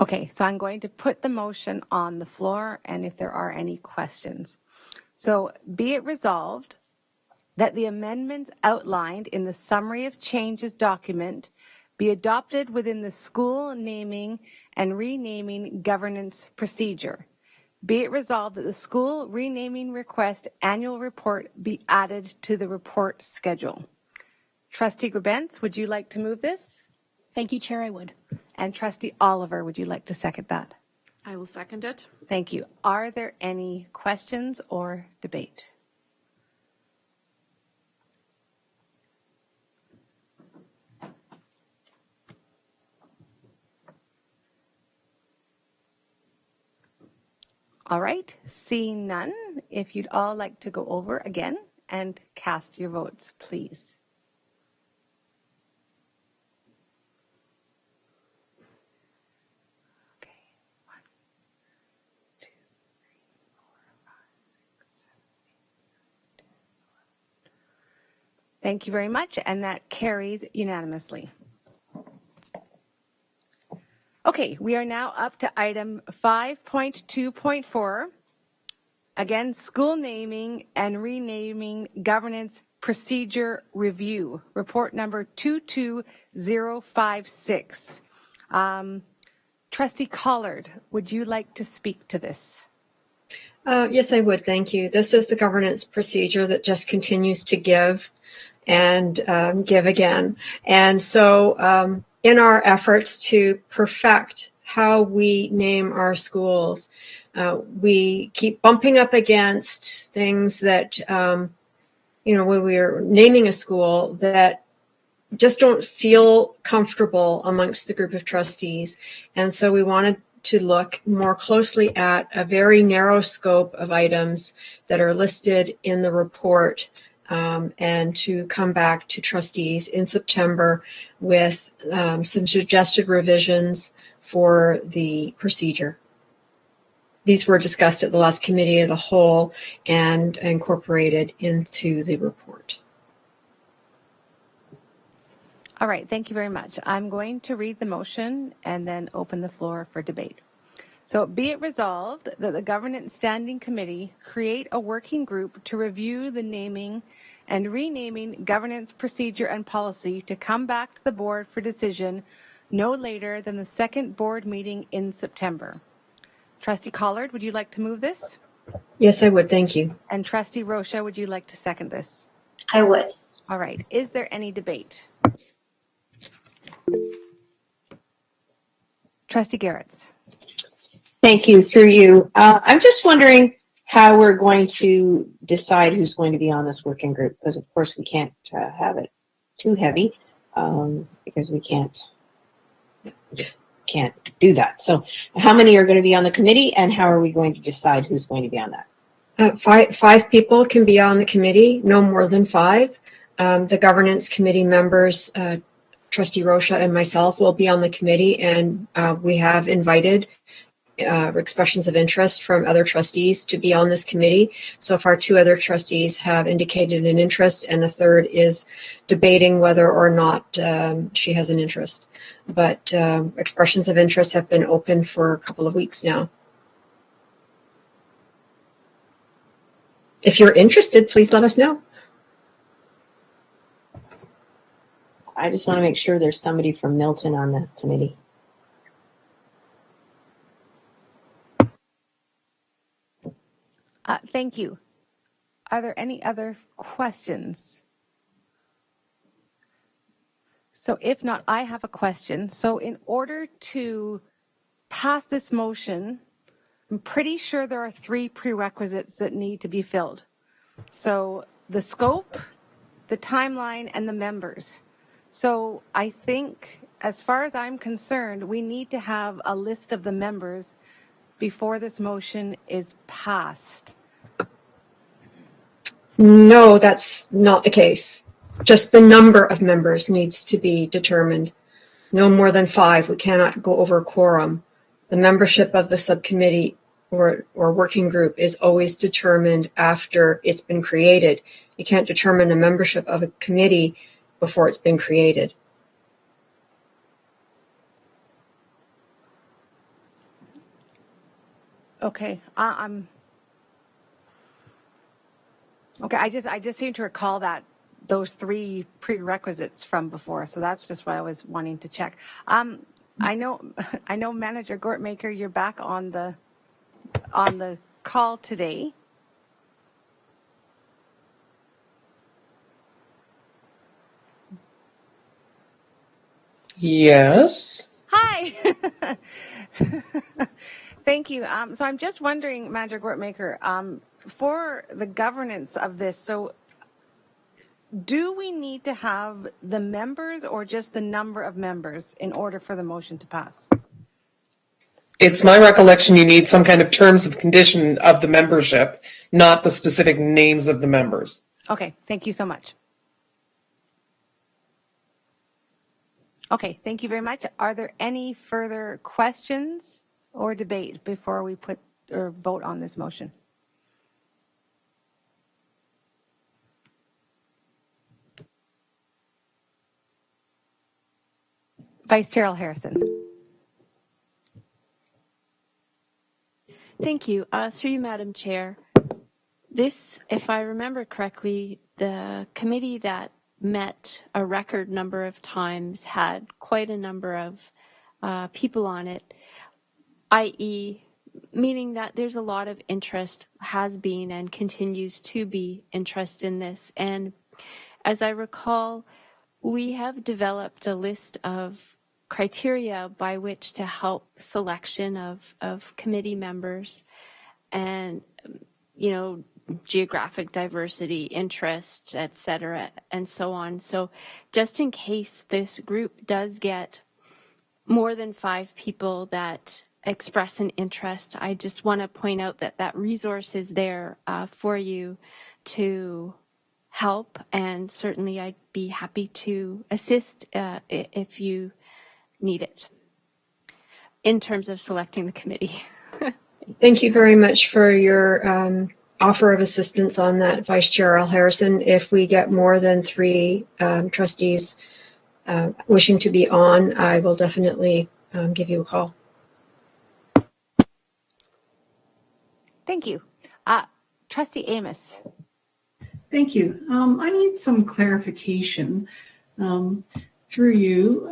Okay, so I'm going to put the motion on the floor, and if there are any questions. So be it resolved that the amendments outlined in the summary of changes document be adopted within the school naming and renaming governance procedure. Be it resolved that the school renaming request annual report be added to the report schedule. Trustee Grebenz, would you like to move this? Thank you, Chair, I would. And Trustee Oliver, would you like to second that? I will second it. Thank you. Are there any questions or debate? All right, seeing none, if you'd all like to go over again and cast your votes, please. Okay, 1, 2, 3, 4, 5, 6, 7, 8, 9, 10, 11. Thank you very much, and that carries unanimously. Okay, we are now up to item 5.2.4. Again, school naming and renaming governance procedure review, report number 22056. Trustee Collard, would you like to speak to this? Yes, I would. Thank you. This is the governance procedure that just continues to give and give again. And so in our efforts to perfect how we name our schools, we keep bumping up against things that, when we're naming a school that just don't feel comfortable amongst the group of trustees. And so we wanted to look more closely at a very narrow scope of items that are listed in the report, and to come back to trustees in September with some suggested revisions for the procedure. These were discussed at the last committee of the whole and incorporated into the report. All right, thank you very much. I'm going to read the motion and then open the floor for debate. So be it resolved that the Governance Standing Committee create a working group to review the naming and renaming governance procedure and policy to come back to the board for decision no later than the second board meeting in September. Trustee Collard, would you like to move this? Yes, I would. Thank you. And Trustee Rocha, would you like to second this? I would. All right. Is there any debate? Trustee Garretts. Thank you. Through you. I'm just wondering how we're going to decide who's going to be on this working group, because of course we can't have it too heavy, because we just can't do that. So how many are going to be on the committee, and how are we going to decide who's going to be on that? Five people can be on the committee, no more than 5. The governance committee members, Trustee Rocha and myself, will be on the committee, and we have invited expressions of interest from other trustees to be on this committee. So far, 2 other trustees have indicated an interest, and a third is debating whether or not she has an interest. But expressions of interest have been open for a couple of weeks now. If you're interested, please let us know. I just want to make sure there's somebody from Milton on the committee. Thank you. Are there any other questions? So if not, I have a question. So in order to pass this motion, I'm pretty sure there are 3 prerequisites that need to be filled. So the scope, the timeline, and the members. So I think, as far as I'm concerned, we need to have a list of the members before this motion is passed. No, that's not the case. Just the number of members needs to be determined. No more than 5. We cannot go over quorum. The membership of the subcommittee or working group is always determined after it's been created. You can't determine a membership of a committee before it's been created. Okay. Okay. I just seem to recall that those 3 prerequisites from before, so that's just why I was wanting to check. I know Manager Gortmaker, you're back on the call today. Yes. Hi. Thank you. So I'm just wondering, Manager Gortmaker, for the governance of this, so do we need to have the members or just the number of members in order for the motion to pass? It's my recollection you need some kind of terms of condition of the membership, not the specific names of the members. Okay, thank you so much. Okay, thank you very much. Are there any further questions or debate before we put or vote on this motion? Vice Chair Harrison. Thank you. Through you, Madam Chair. This, if I remember correctly, the committee that met a record number of times had quite a number of people on it, i.e., meaning that there's a lot of interest, has been and continues to be interest in this. And as I recall, we have developed a list of criteria by which to help selection of committee members and, you know, geographic diversity, interest, et cetera, and so on. So just in case this group does get more than 5 people that express an interest, I just want to point out that that resource is there for you to help, and certainly I'd be happy to assist if you need it in terms of selecting the committee. Thank you very much for your offer of assistance on that, Vice Chair Al Harrison. If we get more than 3 trustees wishing to be on, I will definitely give you a call. Thank you. Trustee Amos. Thank you. I need some clarification through you.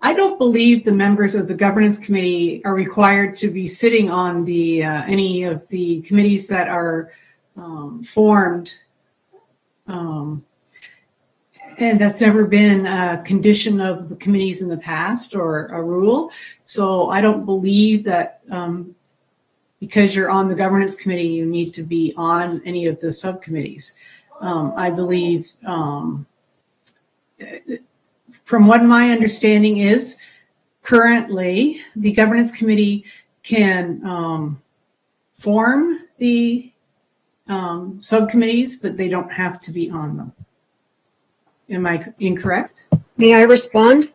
I don't believe the members of the governance committee are required to be sitting on the any of the committees that are formed, and that's never been a condition of the committees in the past or a rule. So I don't believe that because you're on the governance committee, you need to be on any of the subcommittees. I believe, from what my understanding is, currently the governance committee can form the subcommittees, but they don't have to be on them. Am I incorrect? May I respond?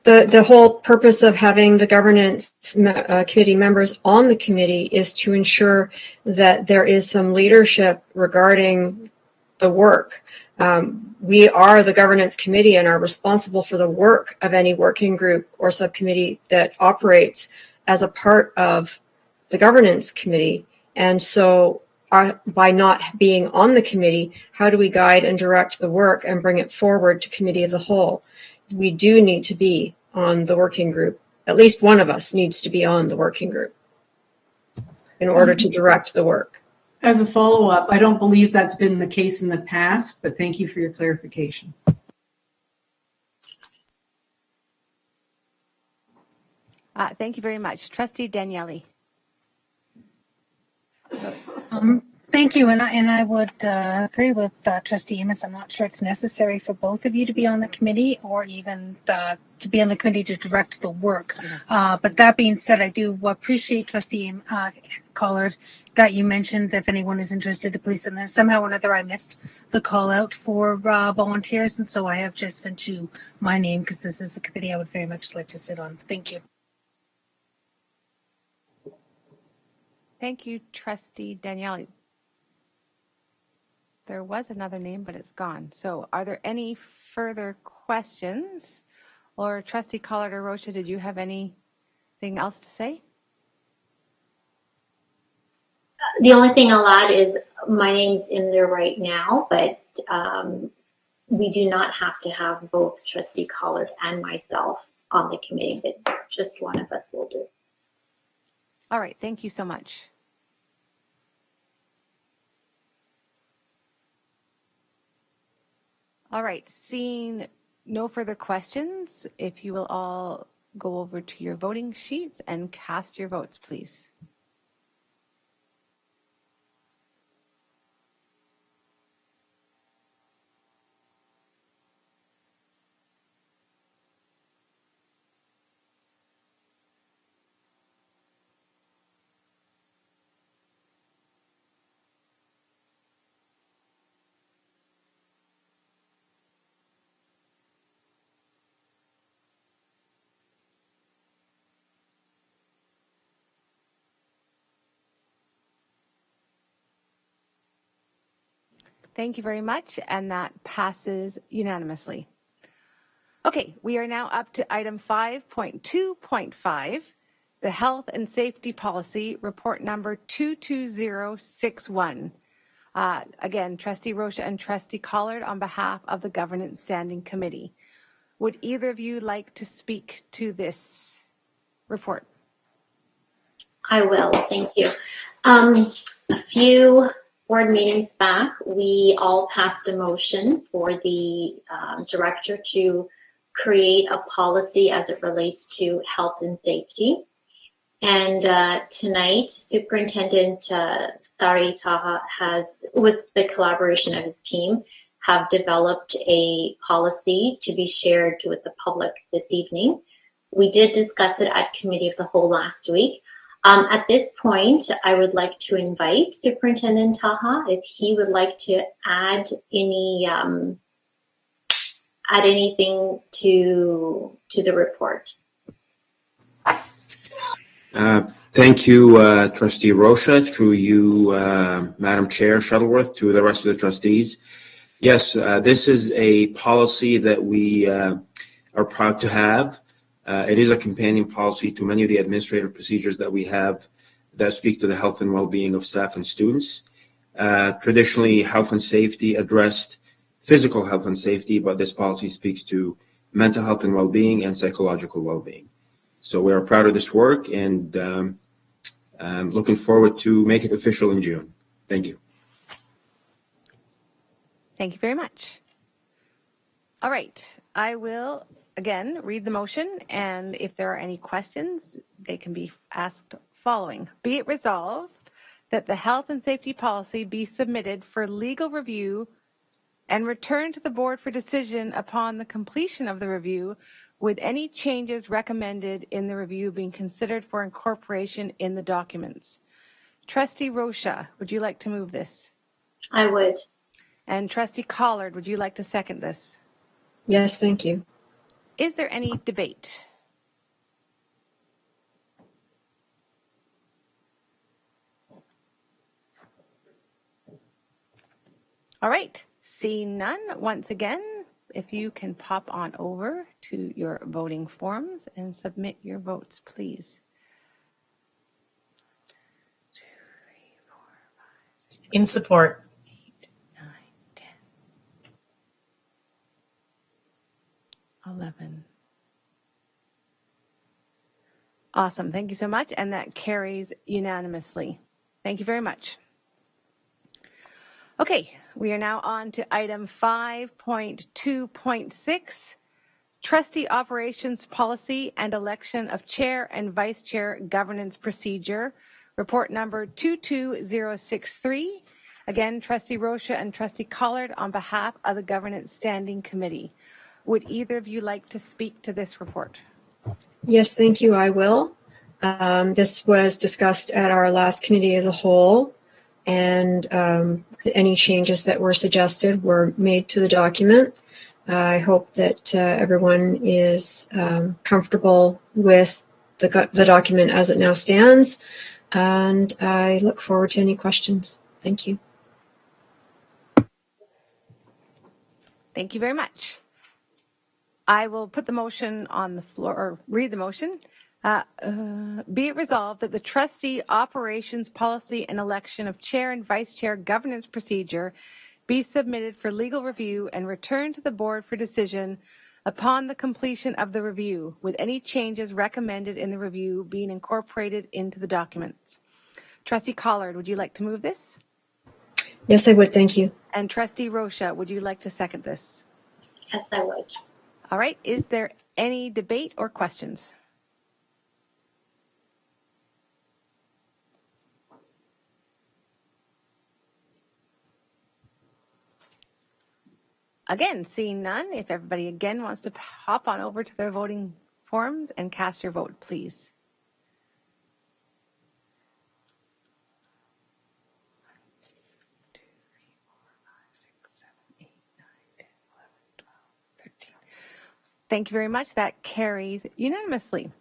The whole purpose of having the governance committee members on the committee is to ensure that there is some leadership regarding the work. We are the governance committee and are responsible for the work of any working group or subcommittee that operates as a part of the governance committee. And so by not being on the committee, how do we guide and direct the work and bring it forward to committee of the whole? We do need to be on the working group. At least one of us needs to be on the working group in order to direct the work. As a follow-up, I don't believe that's been the case in the past, but thank you for your clarification. Thank you very much. Trustee Daniele. Thank you, and I would agree with Trustee Amos. I'm not sure it's necessary for both of you to be on the committee, or even to be on the committee to direct the work. But that being said, I do appreciate Trustee Collard that you mentioned if anyone is interested to please send them. Somehow or another, I missed the call out for volunteers, and so I have just sent you my name because this is a committee I would very much like to sit on. Thank you. Thank you, Trustee Daniele. There was another name, but it's gone. So are there any further questions? Or Trustee Collard or Rocha, did you have anything else to say? The only thing I'll add is my name's in there right now, but we do not have to have both Trustee Collard and myself on the committee, but just one of us will do. All right, thank you so much. All right, seeing no further questions, if you will all go over to your voting sheets and cast your votes, please. Thank you very much, and that passes unanimously. Okay, we are now up to item 5.2.5, the Health and Safety Policy, report number 22061. Again, Trustee Rocha and Trustee Collard on behalf of the Governance Standing Committee. Would either of you like to speak to this report? I will, thank you. A few board meetings back, we all passed a motion for the director to create a policy as it relates to health and safety. And tonight, Superintendent Sari Taha has, with the collaboration of his team, have developed a policy to be shared with the public this evening. We did discuss it at Committee of the Whole last week. At this point, I would like to invite Superintendent Taha if he would like to add anything to the report. Thank you, Trustee Rocha, through you, Madam Chair Shuttleworth, to the rest of the trustees. Yes, this is a policy that we are proud to have. It is a companion policy to many of the administrative procedures that we have that speak to the health and well-being of staff and students. Traditionally, health and safety addressed physical health and safety, but this policy speaks to mental health and well-being and psychological well-being. So we are proud of this work and looking forward to make it official in June. Thank you. Thank you very much. All right, I will again read the motion, and if there are any questions, they can be asked following. Be it resolved that the health and safety policy be submitted for legal review and returned to the board for decision upon the completion of the review, with any changes recommended in the review being considered for incorporation in the documents. Trustee Rocha, would you like to move this? I would. And Trustee Collard, would you like to second this? Yes, thank you. Is there any debate? All right, seeing none, once again, if you can pop on over to your voting forms and submit your votes, please. 2, 3, 4, 5, 6, In support. 8, 9, 10, 11. Awesome, thank you so much, and that carries unanimously. Thank you very much. Okay, we are now on to item 5.2.6, Trustee Operations Policy and Election of Chair and Vice Chair Governance Procedure, report number 22063. Again, Trustee Rocha and Trustee Collard on behalf of the Governance Standing Committee. Would either of you like to speak to this report? Yes, thank you. I will. This was discussed at our last committee of the whole, and any changes that were suggested were made to the document. I hope that everyone is comfortable with the document as it now stands, and I look forward to any questions. Thank you. Thank you very much. I will put the motion on the floor, or read the motion. Be it resolved that the trustee operations policy and election of chair and vice chair governance procedure be submitted for legal review and returned to the board for decision upon the completion of the review, with any changes recommended in the review being incorporated into the documents. Trustee Collard, would you like to move this? Yes, I would. Thank you. And Trustee Rocha, would you like to second this? Yes, I would. All right. Is there any debate or questions? Again, seeing none, if everybody again wants to hop on over to their voting forms and cast your vote, please. Thank you very much. That carries unanimously.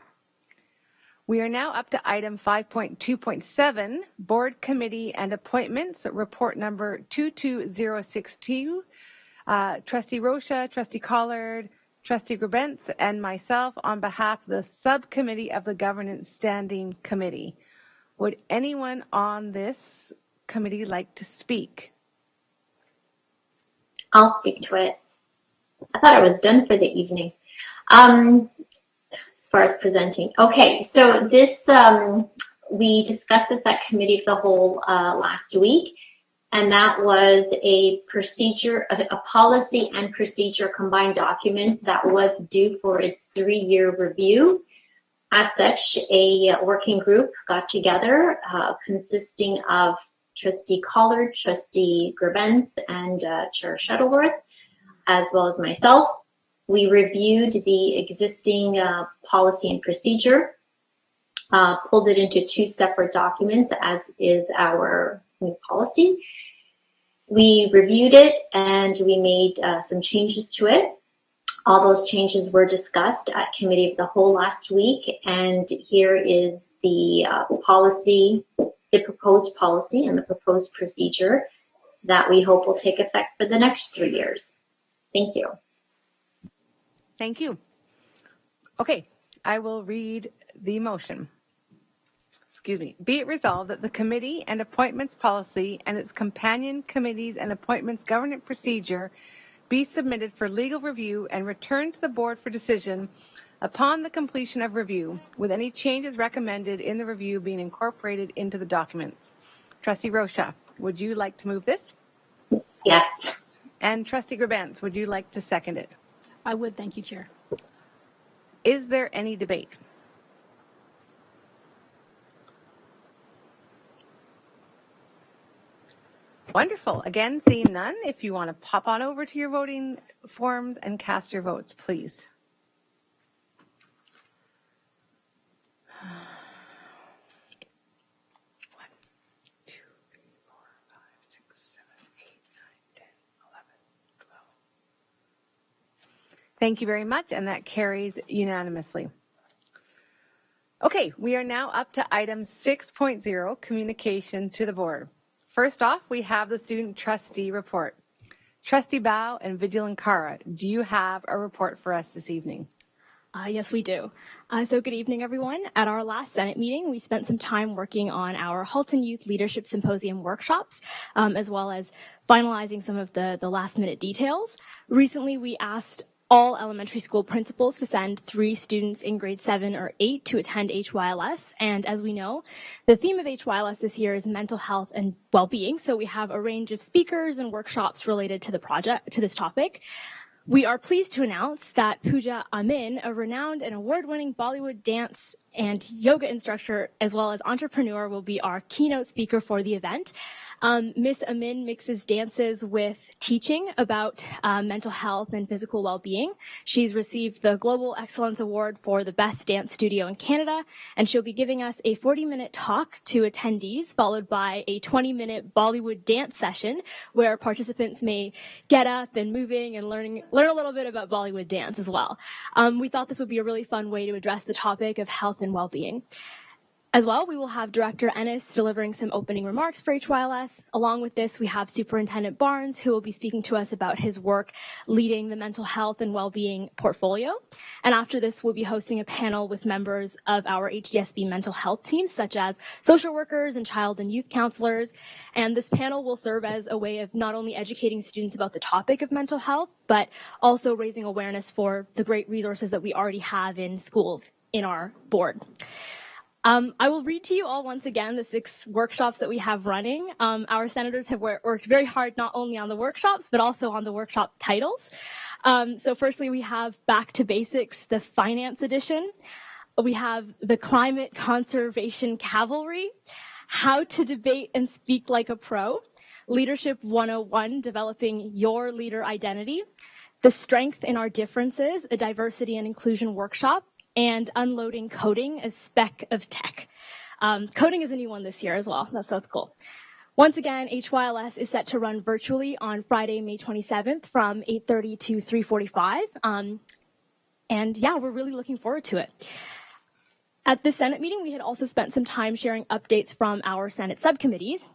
We are now up to item 5.2.7, Board Committee and Appointments, report number 22062. Trustee Rocha, Trustee Collard, Trustee Grabentz, and myself on behalf of the Subcommittee of the Governance Standing Committee. Would anyone on this committee like to speak? I'll speak to it. I thought I was done for the evening. As far as presenting. Okay, so this, we discussed this at Committee of the Whole last week, and that was a procedure, a policy and procedure combined document that was due for its 3-year review. As such, a working group got together consisting of Trustee Collard, Trustee Grabentz, and Chair Shuttleworth, as well as myself. We reviewed the existing policy and procedure, pulled it into 2 separate documents, as is our new policy. We reviewed it and we made some changes to it. All those changes were discussed at Committee of the Whole last week, and here is the policy, the proposed policy and the proposed procedure that we hope will take effect for the next 3 years. Thank you. Thank you. Okay, I will read the motion. Excuse me. Be it resolved that the committee and appointments policy and its companion committees and appointments governance procedure be submitted for legal review and returned to the board for decision upon the completion of review, with any changes recommended in the review being incorporated into the documents. Trustee Rocha, would you like to move this? Yes. And Trustee Grabentz, would you like to second it? I would. Thank you, Chair. Is there any debate? Wonderful. Again, seeing none, if you want to pop on over to your voting forms and cast your votes, please. Thank you very much, and that carries unanimously. Okay, we are now up to item 6.0, communication to the board. First off, we have the student trustee report. Trustee Bao and Vigilant Kara, do you have a report for us this evening? Yes, we do. So good evening, everyone. At our last Senate meeting, we spent some time working on our Halton Youth Leadership Symposium workshops, as well as finalizing some of the last-minute details. Recently, we asked all elementary school principals to send 3 students in grade 7 or 8 to attend HYLS. And as we know, the theme of HYLS this year is mental health and well-being. So we have a range of speakers and workshops related to the project, to this topic. We are pleased to announce that Pooja Amin, a renowned and award-winning Bollywood dance and yoga instructor, as well as entrepreneur, will be our keynote speaker for the event. Miss Amin mixes dances with teaching about mental health and physical well-being. She's received the Global Excellence Award for the best dance studio in Canada, and she'll be giving us a 40-minute talk to attendees, followed by a 20-minute Bollywood dance session where participants may get up and moving and learn a little bit about Bollywood dance as well. We thought this would be a really fun way to address the topic of health and well-being. As well, we will have Director Ennis delivering some opening remarks for HYLS. Along with this, we have Superintendent Barnes, who will be speaking to us about his work leading the mental health and well-being portfolio. And after this, we'll be hosting a panel with members of our HDSB mental health team, such as social workers and child and youth counselors. And this panel will serve as a way of not only educating students about the topic of mental health, but also raising awareness for the great resources that we already have in schools in our board. I will read to you all once again the 6 workshops that we have running. Our senators have worked very hard not only on the workshops, but also on the workshop titles. So firstly, we have Back to Basics, the Finance Edition. We have the Climate Conservation Cavalry, How to Debate and Speak Like a Pro, Leadership 101, Developing Your Leader Identity, The Strength in Our Differences, a Diversity and Inclusion Workshop, and Unloading Coding as Spec of Tech. Coding is a new one this year as well. That's cool. Once again, HYLS is set to run virtually on Friday, May 27th from 8:30 to 3:45. And yeah, we're really looking forward to it. At the Senate meeting, we had also spent some time sharing updates from our Senate subcommittees.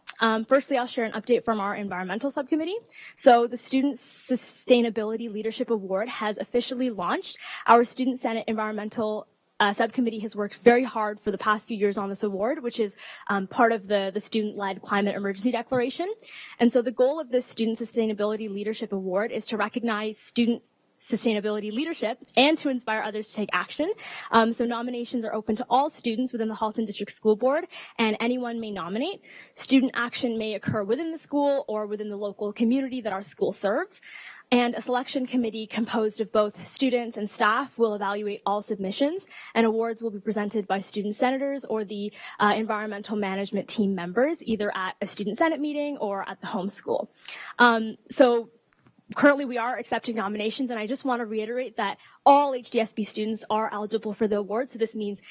Firstly, I'll share an update from our environmental subcommittee. So the Student Sustainability Leadership Award has officially launched. Our Student Senate Environmental subcommittee has worked very hard for the past few years on this award, which is part of the student-led climate emergency declaration. And so the goal of this Student Sustainability Leadership Award is to recognize student sustainability leadership and to inspire others to take action. So nominations are open to all students within the Halton District School Board, and anyone may nominate. Student action may occur within the school or within the local community that our school serves. And a selection committee composed of both students and staff will evaluate all submissions, and awards will be presented by student senators or the environmental management team members, either at a student senate meeting or at the home school. Currently, we are accepting nominations, and I just want to reiterate that all HDSB students are eligible for the award. So this means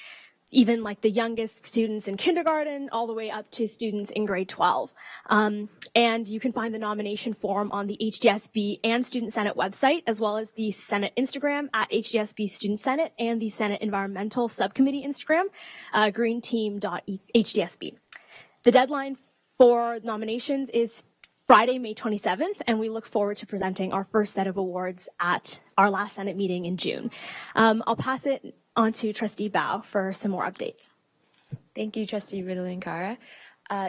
even like the youngest students in kindergarten all the way up to students in grade 12. And you can find the nomination form on the HDSB and Student Senate website, as well as the Senate Instagram at HDSB Student Senate and the Senate Environmental Subcommittee Instagram, greenteam.hdsb. The deadline for nominations is Friday, May 27th, and we look forward to presenting our first set of awards at our last Senate meeting in June. I'll pass it on to Trustee Bao for some more updates. Thank you, Trustee Riddle-Nkara.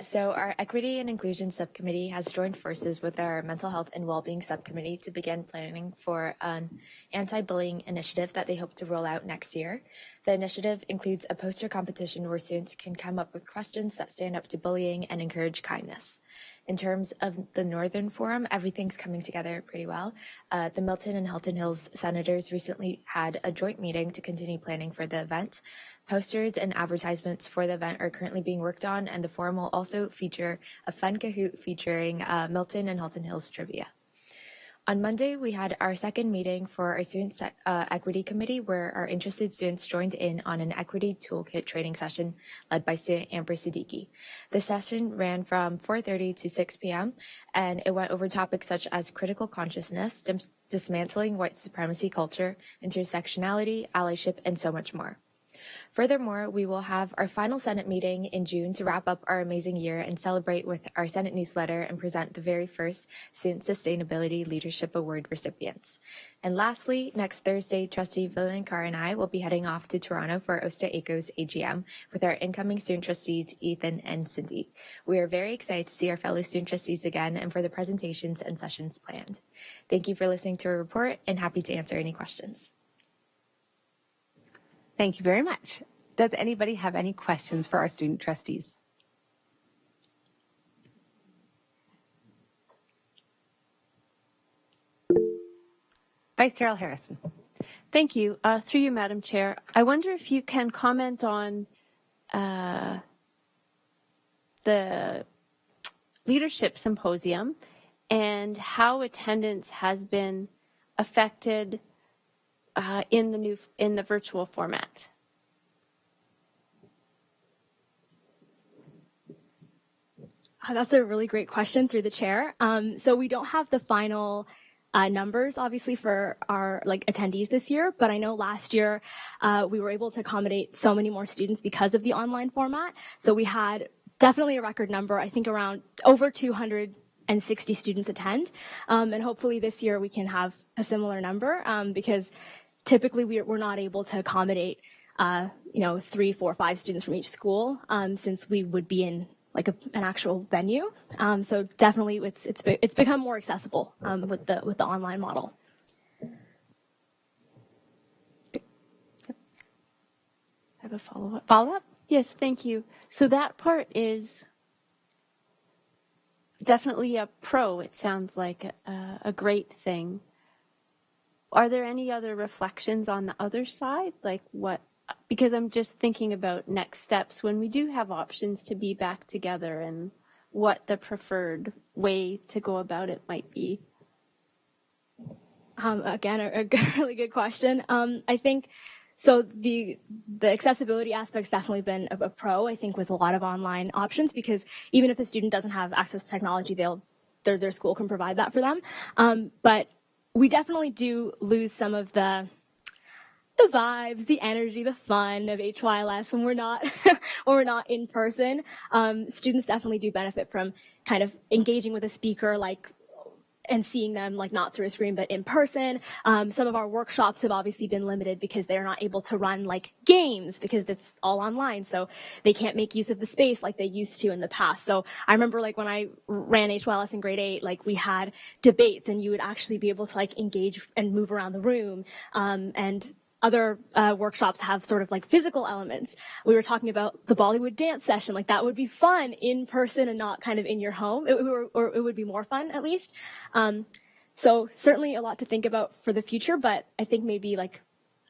So our Equity and Inclusion Subcommittee has joined forces with our Mental Health and Wellbeing Subcommittee to begin planning for an anti-bullying initiative that they hope to roll out next year. The initiative includes a poster competition where students can come up with questions that stand up to bullying and encourage kindness. In terms of the Northern Forum, everything's coming together pretty well. The Milton and Halton Hills Senators recently had a joint meeting to continue planning for the event. Posters and advertisements for the event are currently being worked on, and the forum will also feature a fun Kahoot featuring Milton and Halton Hills trivia. On Monday, we had our second meeting for our Student Equity Committee, where our interested students joined in on an Equity Toolkit training session led by student Amber Siddiqui. The session ran from 4:30 to 6 p.m., and it went over topics such as critical consciousness, dismantling white supremacy culture, intersectionality, allyship, and so much more. Furthermore, we will have our final Senate meeting in June to wrap up our amazing year and celebrate with our Senate newsletter and present the very first Student Sustainability Leadership Award recipients. And lastly, next Thursday, Trustee Riddle-Nkara and I will be heading off to Toronto for Osta ACO's AGM with our incoming student trustees, Ethan and Cindy. We are very excited to see our fellow student trustees again and for the presentations and sessions planned. Thank you for listening to our report and happy to answer any questions. Thank you very much. Does anybody have any questions for our student trustees? Vice Chair Harrison. Thank you. Through you, Madam Chair. I wonder if you can comment on the leadership symposium and how attendance has been affected in the virtual format. That's a really great question through the chair. So we don't have the final numbers, obviously, for our attendees this year, but I know last year we were able to accommodate so many more students because of the online format. So we had definitely a record number, I think around over 260 students attend. And hopefully this year we can have a similar number because typically we're not able to accommodate 3, 4, 5 students from each school since we would be in an actual venue. So definitely it's become more accessible with the online model. I have a follow-up. Follow-up? Yes, thank you. So that part is definitely a pro. It sounds like a great thing. Are there any other reflections on the other side? Like what? Because I'm just thinking about next steps when we do have options to be back together and what the preferred way to go about it might be. Again, a really good question. I think so. The accessibility aspect's definitely been a pro. I think with a lot of online options, because even if a student doesn't have access to technology, their school can provide that for them. But we definitely do lose some of the vibes, the energy, the fun of HYLS when we're not in person. Students definitely do benefit from kind of engaging with a speaker and seeing them not through a screen but in person. Some of our workshops have obviously been limited because they're not able to run games because it's all online, so they can't make use of the space like they used to in the past. So I remember when I ran HYLS in grade 8, we had debates and you would actually be able to engage and move around the room, and other workshops have sort of physical elements. We were talking about the Bollywood dance session. That would be fun in person and not kind of in your home. Or it would be more fun at least. So certainly a lot to think about for the future, but I think maybe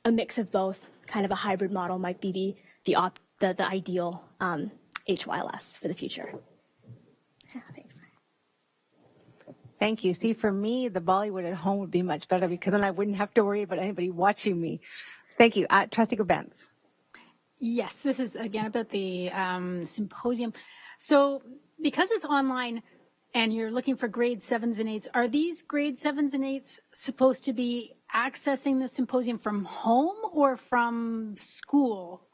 a mix of both, kind of a hybrid model might be the ideal HYLS for the future. Yeah, thanks. Thank you. See, for me, the Bollywood at home would be much better because then I wouldn't have to worry about anybody watching me. Thank you. Trustee Gobens. Yes, this is again about the symposium. So because it's online and you're looking for grade 7s and 8s, are these grade 7s and 8s supposed to be accessing the symposium from home or from school?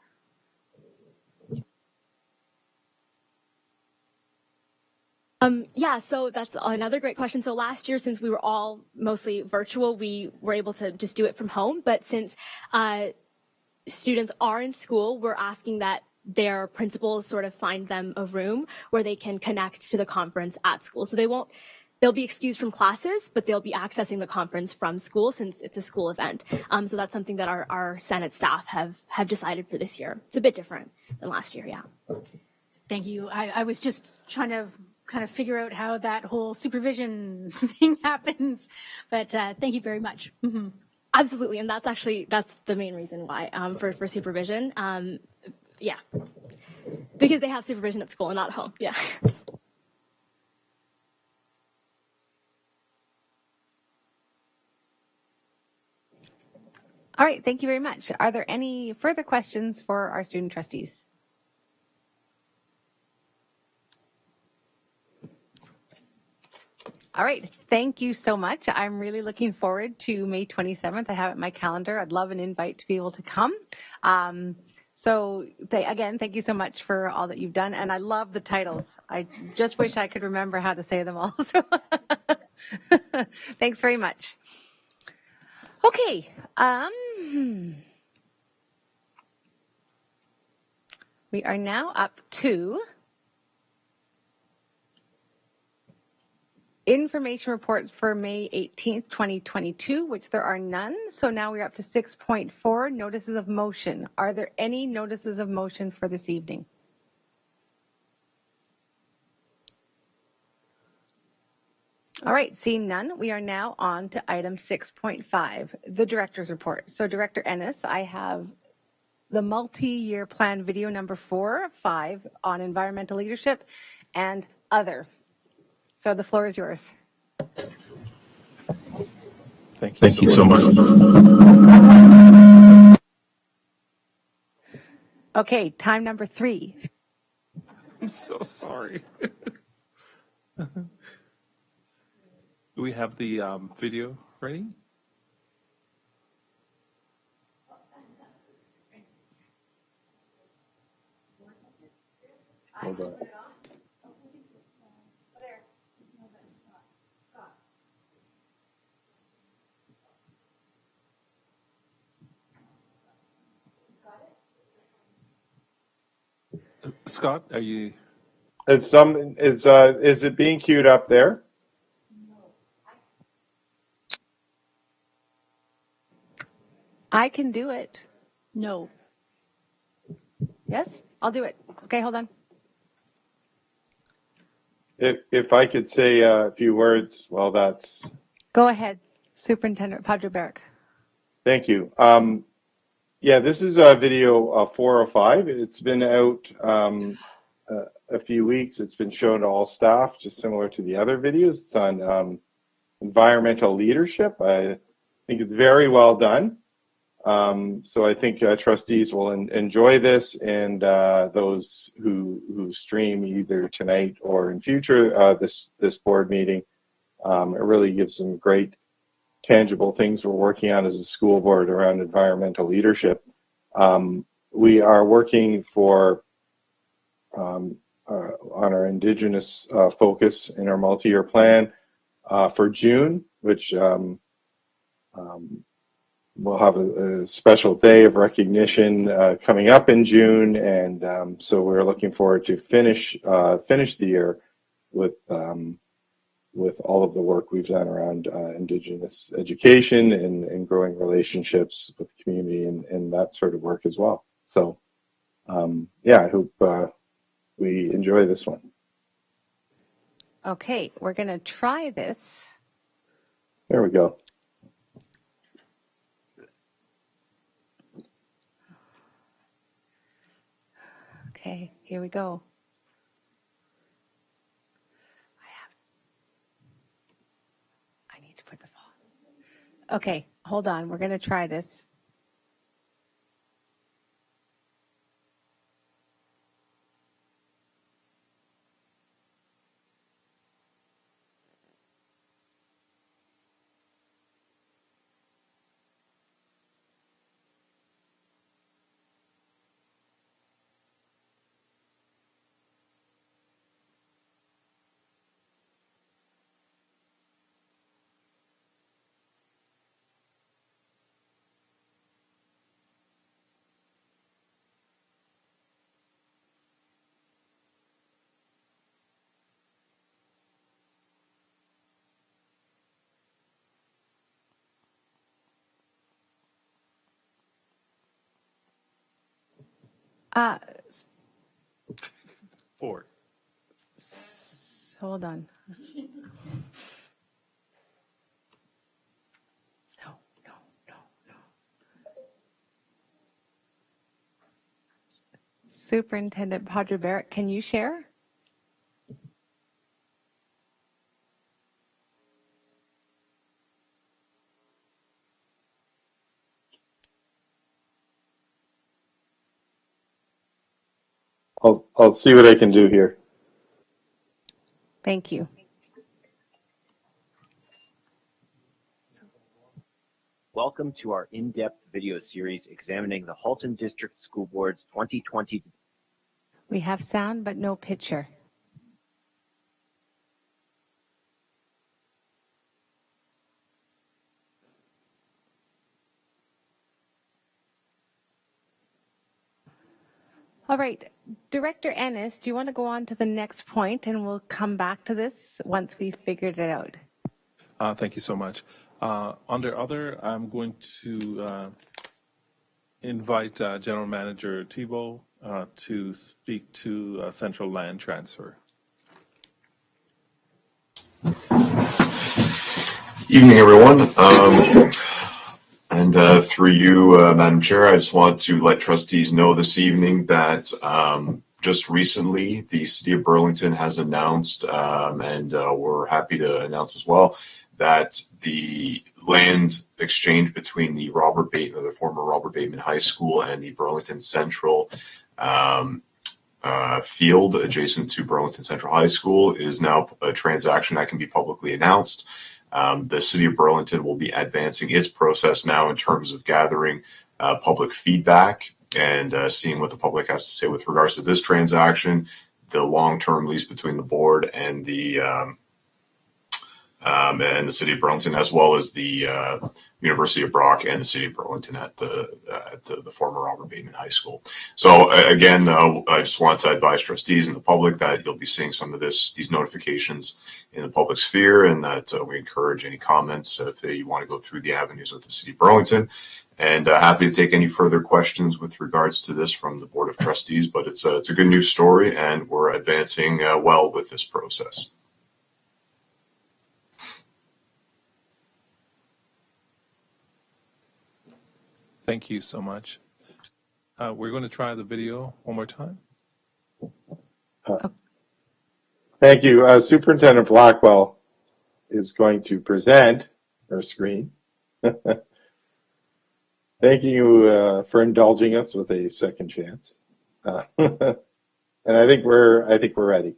Yeah, so that's another great question. So last year, since we were all mostly virtual, we were able to just do it from home. But since students are in school, we're asking that their principals sort of find them a room where they can connect to the conference at school. So they'll be excused from classes, but they'll be accessing the conference from school since it's a school event. So that's something that our Senate staff have decided for this year. It's a bit different than last year, yeah. Thank you. I was just trying to kind of figure out how that whole supervision thing happens, but thank you very much. Mm-hmm. Absolutely, and that's the main reason why for supervision. Yeah, because they have supervision at school and not at home. Yeah. All right, thank you very much. Are there any further questions for our student trustees? All right, thank you so much. I'm really looking forward to May 27th. I have it in my calendar. I'd love an invite to be able to come. Again, thank you so much for all that you've done. And I love the titles. I just wish I could remember how to say them all. So thanks very much. Okay. We are now up to information reports for May 18th, 2022, which there are none. So now we're up to 6.4, notices of motion. Are there any notices of motion for this evening? All right, seeing none, we are now on to item 6.5, the director's report. So Director Ennis, I have the multi-year plan video number 5 on environmental leadership and other. So the floor is yours. Thank you so much. Okay, time number 3. I'm so sorry. Do we have the video ready? Hold on. Scott, are you? Is it being queued up there? I can do it. No. Yes, I'll do it. Okay, hold on. If I could say a few words, well, that's. Go ahead, Superintendent Padre-Barrick. Thank you. Yeah, this is video 405. It's been out a few weeks. It's been shown to all staff, just similar to the other videos. It's on environmental leadership. I think it's very well done. So I think trustees will enjoy this, and those who stream either tonight or in future this board meeting. It really gives some great tangible things we're working on as a school board around environmental leadership. We are working on our Indigenous focus in our multi-year plan for June, which we'll have a special day of recognition coming up in June, and so we're looking forward to finish the year with all of the work we've done around Indigenous education and growing relationships with the community and that sort of work as well. So, yeah, I hope we enjoy this one. Okay, we're going to try this. There we go. Okay, here we go. I need to put the phone. Okay, hold on. We're going to try this. Four. Hold on. No. Superintendent Padre-Barrick, can you share? I'll see what I can do here. Thank you. Welcome to our in-depth video series examining the Halton District School Board's 2020. We have sound, but no picture. All right, Director Ennis, do you want to go on to the next point and we'll come back to this once we've figured it out? Thank you so much. Under other, I'm going to invite General Manager Thibault to speak to central land transfer. Evening, everyone. Through you, Madam Chair, I just want to let trustees know this evening that just recently the City of Burlington has announced, and we're happy to announce as well, that the land exchange between the former Robert Bateman High School and the Burlington Central field adjacent to Burlington Central High School is now a transaction that can be publicly announced. The City of Burlington will be advancing its process now in terms of gathering public feedback and seeing what the public has to say with regards to this transaction, the long-term lease between the board and the City of Burlington, as well as the University of Brock and the City of Burlington at the former Robert Bateman High School. So again, I just want to advise trustees and the public that you'll be seeing some of these notifications in the public sphere, and that we encourage any comments if you want to go through the avenues with the City of Burlington. And happy to take any further questions with regards to this from the Board of Trustees. But it's a good news story, and we're advancing well with this process. Thank you so much. We're going to try the video one more time. Thank you. Superintendent Blackwell is going to present her screen. Thank you for indulging us with a second chance. And I think we're ready.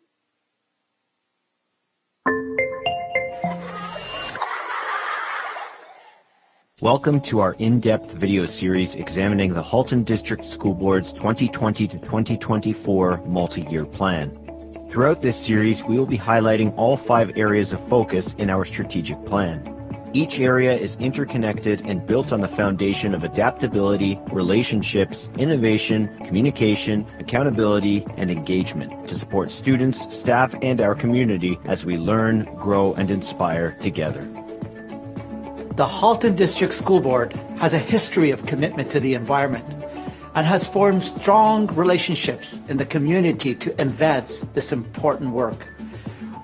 Welcome to our in-depth video series examining the Halton District School Board's 2020 to 2024 multi-year plan. Throughout this series, we will be highlighting all 5 areas of focus in our strategic plan. Each area is interconnected and built on the foundation of adaptability, relationships, innovation, communication, accountability, and engagement to support students, staff, and our community as we learn, grow, and inspire together. The Halton District School Board has a history of commitment to the environment and has formed strong relationships in the community to advance this important work.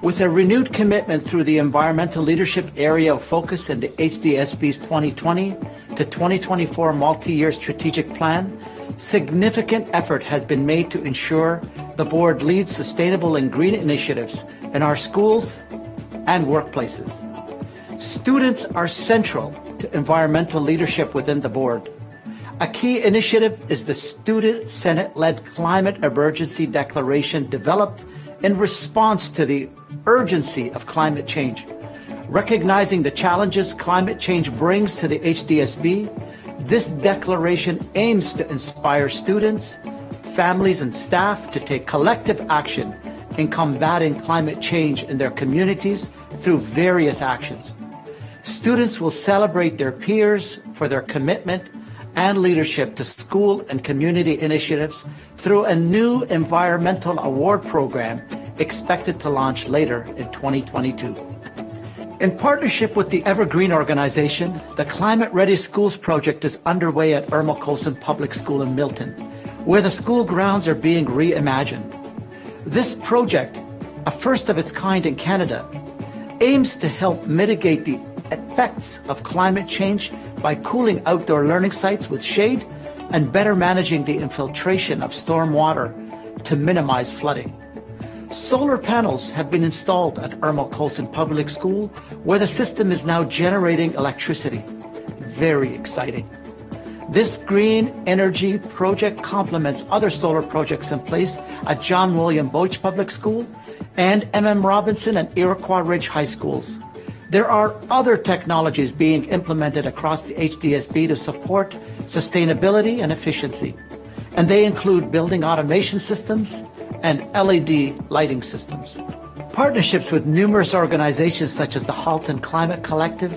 With a renewed commitment through the environmental leadership area of focus in the HDSB's 2020 to 2024 multi-year strategic plan, significant effort has been made to ensure the board leads sustainable and green initiatives in our schools and workplaces. Students are central to environmental leadership within the board. A key initiative is the Student Senate-led Climate Emergency Declaration developed in response to the urgency of climate change. Recognizing the challenges climate change brings to the HDSB, this declaration aims to inspire students, families, and staff to take collective action in combating climate change in their communities through various actions. Students will celebrate their peers for their commitment and leadership to school and community initiatives through a new environmental award program expected to launch later in 2022. In partnership with the Evergreen organization, the Climate Ready Schools project is underway at Irma Colson Public School in Milton, where the school grounds are being reimagined. This project, a first of its kind in Canada, aims to help mitigate the effects of climate change by cooling outdoor learning sites with shade and better managing the infiltration of storm water to minimize flooding. Solar panels have been installed at Irma Colson Public School, where the system is now generating electricity. Very exciting. This green energy project complements other solar projects in place at John William Boach Public School and M.M. Robinson and Iroquois Ridge High Schools. There are other technologies being implemented across the HDSB to support sustainability and efficiency, and they include building automation systems and LED lighting systems. Partnerships with numerous organizations such as the Halton Climate Collective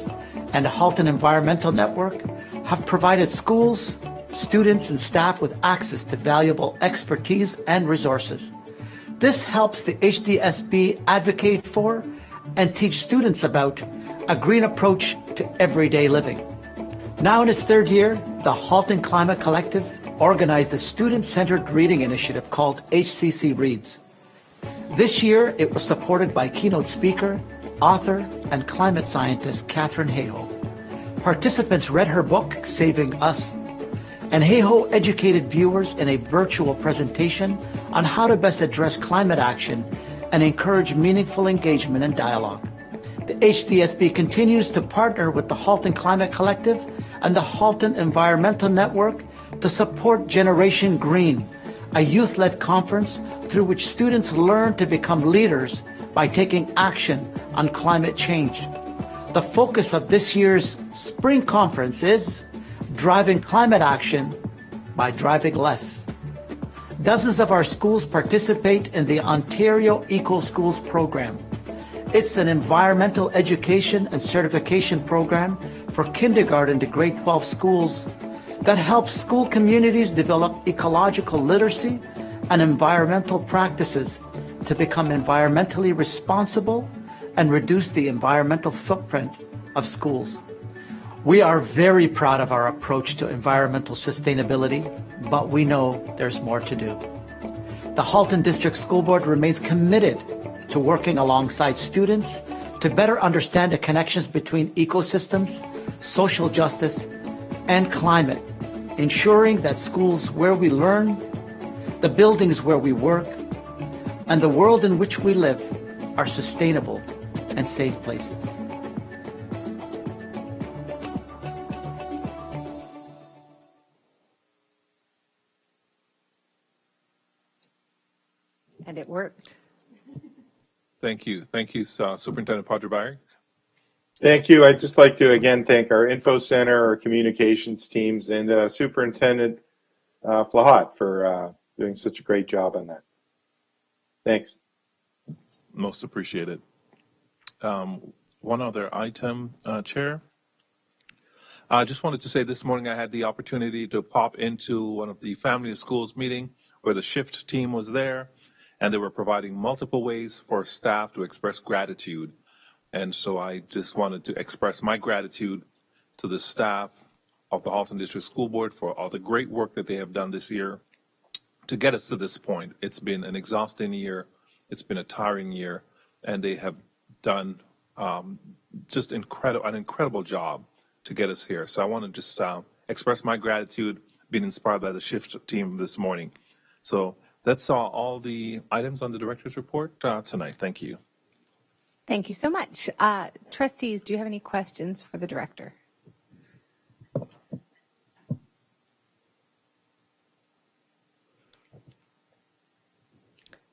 and the Halton Environmental Network have provided schools, students, and staff with access to valuable expertise and resources. This helps the HDSB advocate for and teach students about a green approach to everyday living. Now in its 3rd year, the Halton Climate Collective organized a student-centered reading initiative called HCC Reads. This year, it was supported by keynote speaker author and climate scientist Katherine Hayhoe. Participants read her book, Saving Us, and Hayhoe educated viewers in a virtual presentation on how to best address climate action and encourage meaningful engagement and dialogue. The HDSB continues to partner with the Halton Climate Collective and the Halton Environmental Network to support Generation Green, a youth-led conference through which students learn to become leaders by taking action on climate change. The focus of this year's spring conference is driving climate action by driving less. Dozens of our schools participate in the Ontario Eco Schools program. It's an environmental education and certification program for kindergarten to grade 12 schools that helps school communities develop ecological literacy and environmental practices to become environmentally responsible and reduce the environmental footprint of schools. We are very proud of our approach to environmental sustainability, but we know there's more to do. The Halton District School Board remains committed to working alongside students to better understand the connections between ecosystems, social justice, and climate, ensuring that schools where we learn, the buildings where we work, and the world in which we live are sustainable and safe places. And it worked. Thank you. Thank you, Superintendent Padre-Byre. Thank you. I'd just like to again thank our info center, our communications teams, and Superintendent Flahat for doing such a great job on that. Thanks. Most appreciated. One other item, Chair. I just wanted to say this morning I had the opportunity to pop into one of the Family of Schools meeting where the SHIFT team was there, and they were providing multiple ways for staff to express gratitude. And so I just wanted to express my gratitude to the staff of the Halton District School Board for all the great work that they have done this year to get us to this point. It's been an exhausting year. It's been a tiring year, and they have done just an incredible job to get us here. So I want to just express my gratitude, being inspired by the SHIFT team this morning. So that's all the items on the director's report tonight. Thank you. Thank you so much. Trustees, do you have any questions for the director?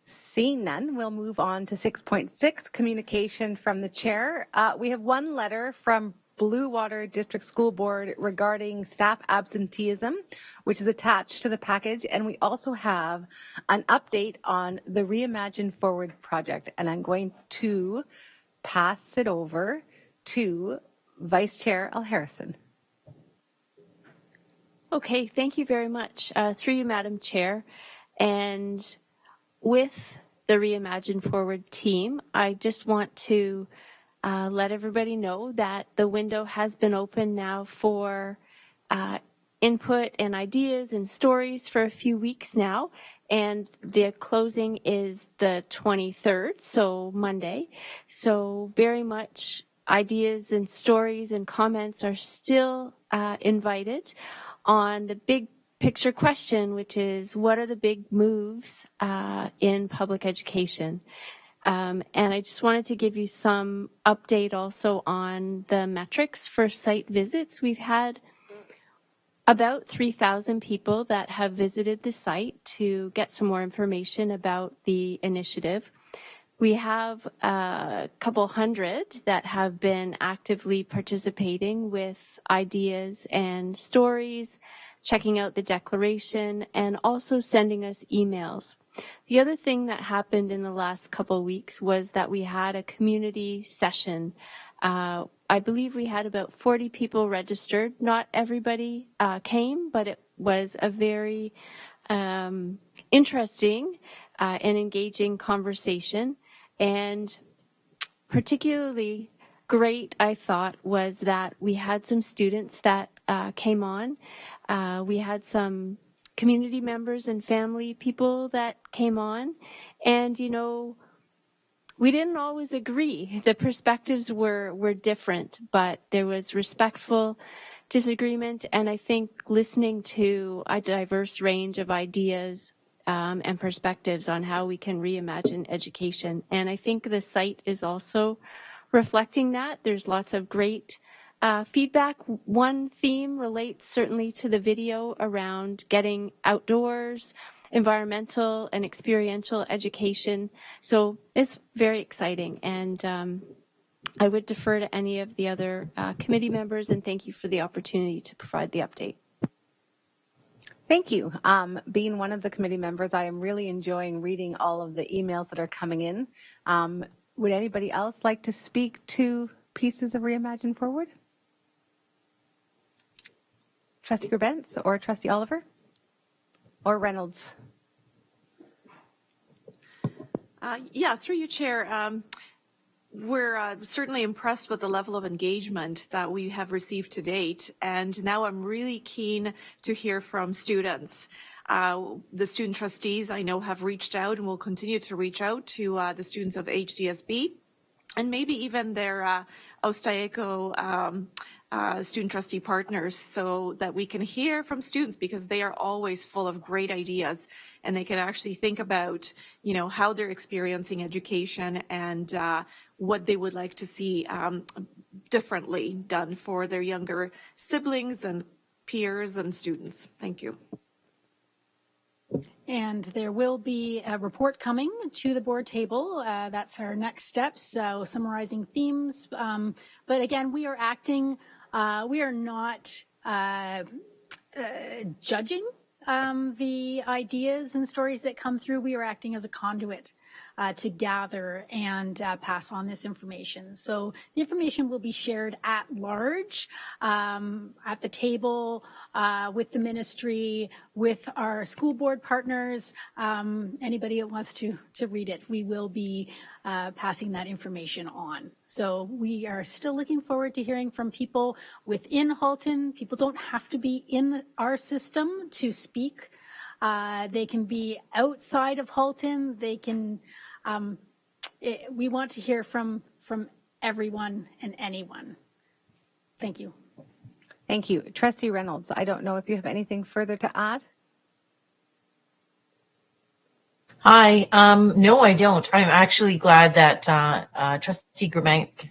Seeing none, we'll move on to 6.6, communication from the chair. We have one letter from Blue Water District School Board regarding staff absenteeism, which is attached to the package. And we also have an update on the Reimagine Forward project. And I'm going to pass it over to Vice Chair Al Harrison. Okay, thank you very much. Through you, Madam Chair. And with the Reimagine Forward team, I just want to let everybody know that the window has been open now for input and ideas and stories for a few weeks now. And the closing is the 23rd, so Monday. So very much ideas and stories and comments are still invited on the big picture question, which is what are the big moves in public education? And I just wanted to give you some update also on the metrics for site visits. We've had about 3,000 people that have visited the site to get some more information about the initiative. We have a couple hundred that have been actively participating with ideas and stories, checking out the declaration, and also sending us emails. The other thing that happened in the last couple of weeks was that we had a community session. I believe we had about 40 people registered. Not everybody came, but it was a very interesting and engaging conversation. And particularly great, I thought, was that we had some students that came on. We had some community members and family people that came on. And, you know, we didn't always agree. The perspectives were different, but there was respectful disagreement. And I think listening to a diverse range of ideas and perspectives on how we can reimagine education. And I think the site is also reflecting that. There's lots of great feedback. One theme relates certainly to the video around getting outdoors, environmental and experiential education. So it's very exciting. And I would defer to any of the other committee members, and thank you for the opportunity to provide the update. Thank you. Being one of the committee members, I am really enjoying reading all of the emails that are coming in. Would anybody else like to speak to pieces of Reimagine Forward? Trustee Gerbentz or Trustee Oliver or Reynolds? Yeah, through you, Chair. We're certainly impressed with the level of engagement that we have received to date, and now I'm really keen to hear from students. The student trustees I know have reached out and will continue to reach out to the students of HDSB, and maybe even their Ostaeco student trustee partners, so that we can hear from students, because they are always full of great ideas, and they can actually think about, you know, how they're experiencing education and what they would like to see differently done for their younger siblings and peers and students. Thank you. And there will be a report coming to the board table. That's our next steps, so summarizing themes. But again, we are acting, we are not judging the ideas and stories that come through. We are acting as a conduit to gather and pass on this information. So the information will be shared at large, at the table, with the ministry, with our school board partners, anybody that wants to read it. We will be passing that information on. So we are still looking forward to hearing from people within Halton. People don't have to be in our system to speak. They can be outside of Halton. They can, we want to hear from everyone and anyone. Thank you. Thank you. Trustee Reynolds, I don't know if you have anything further to add. Hi. No, I don't. I'm actually glad that Trustee Gerbentz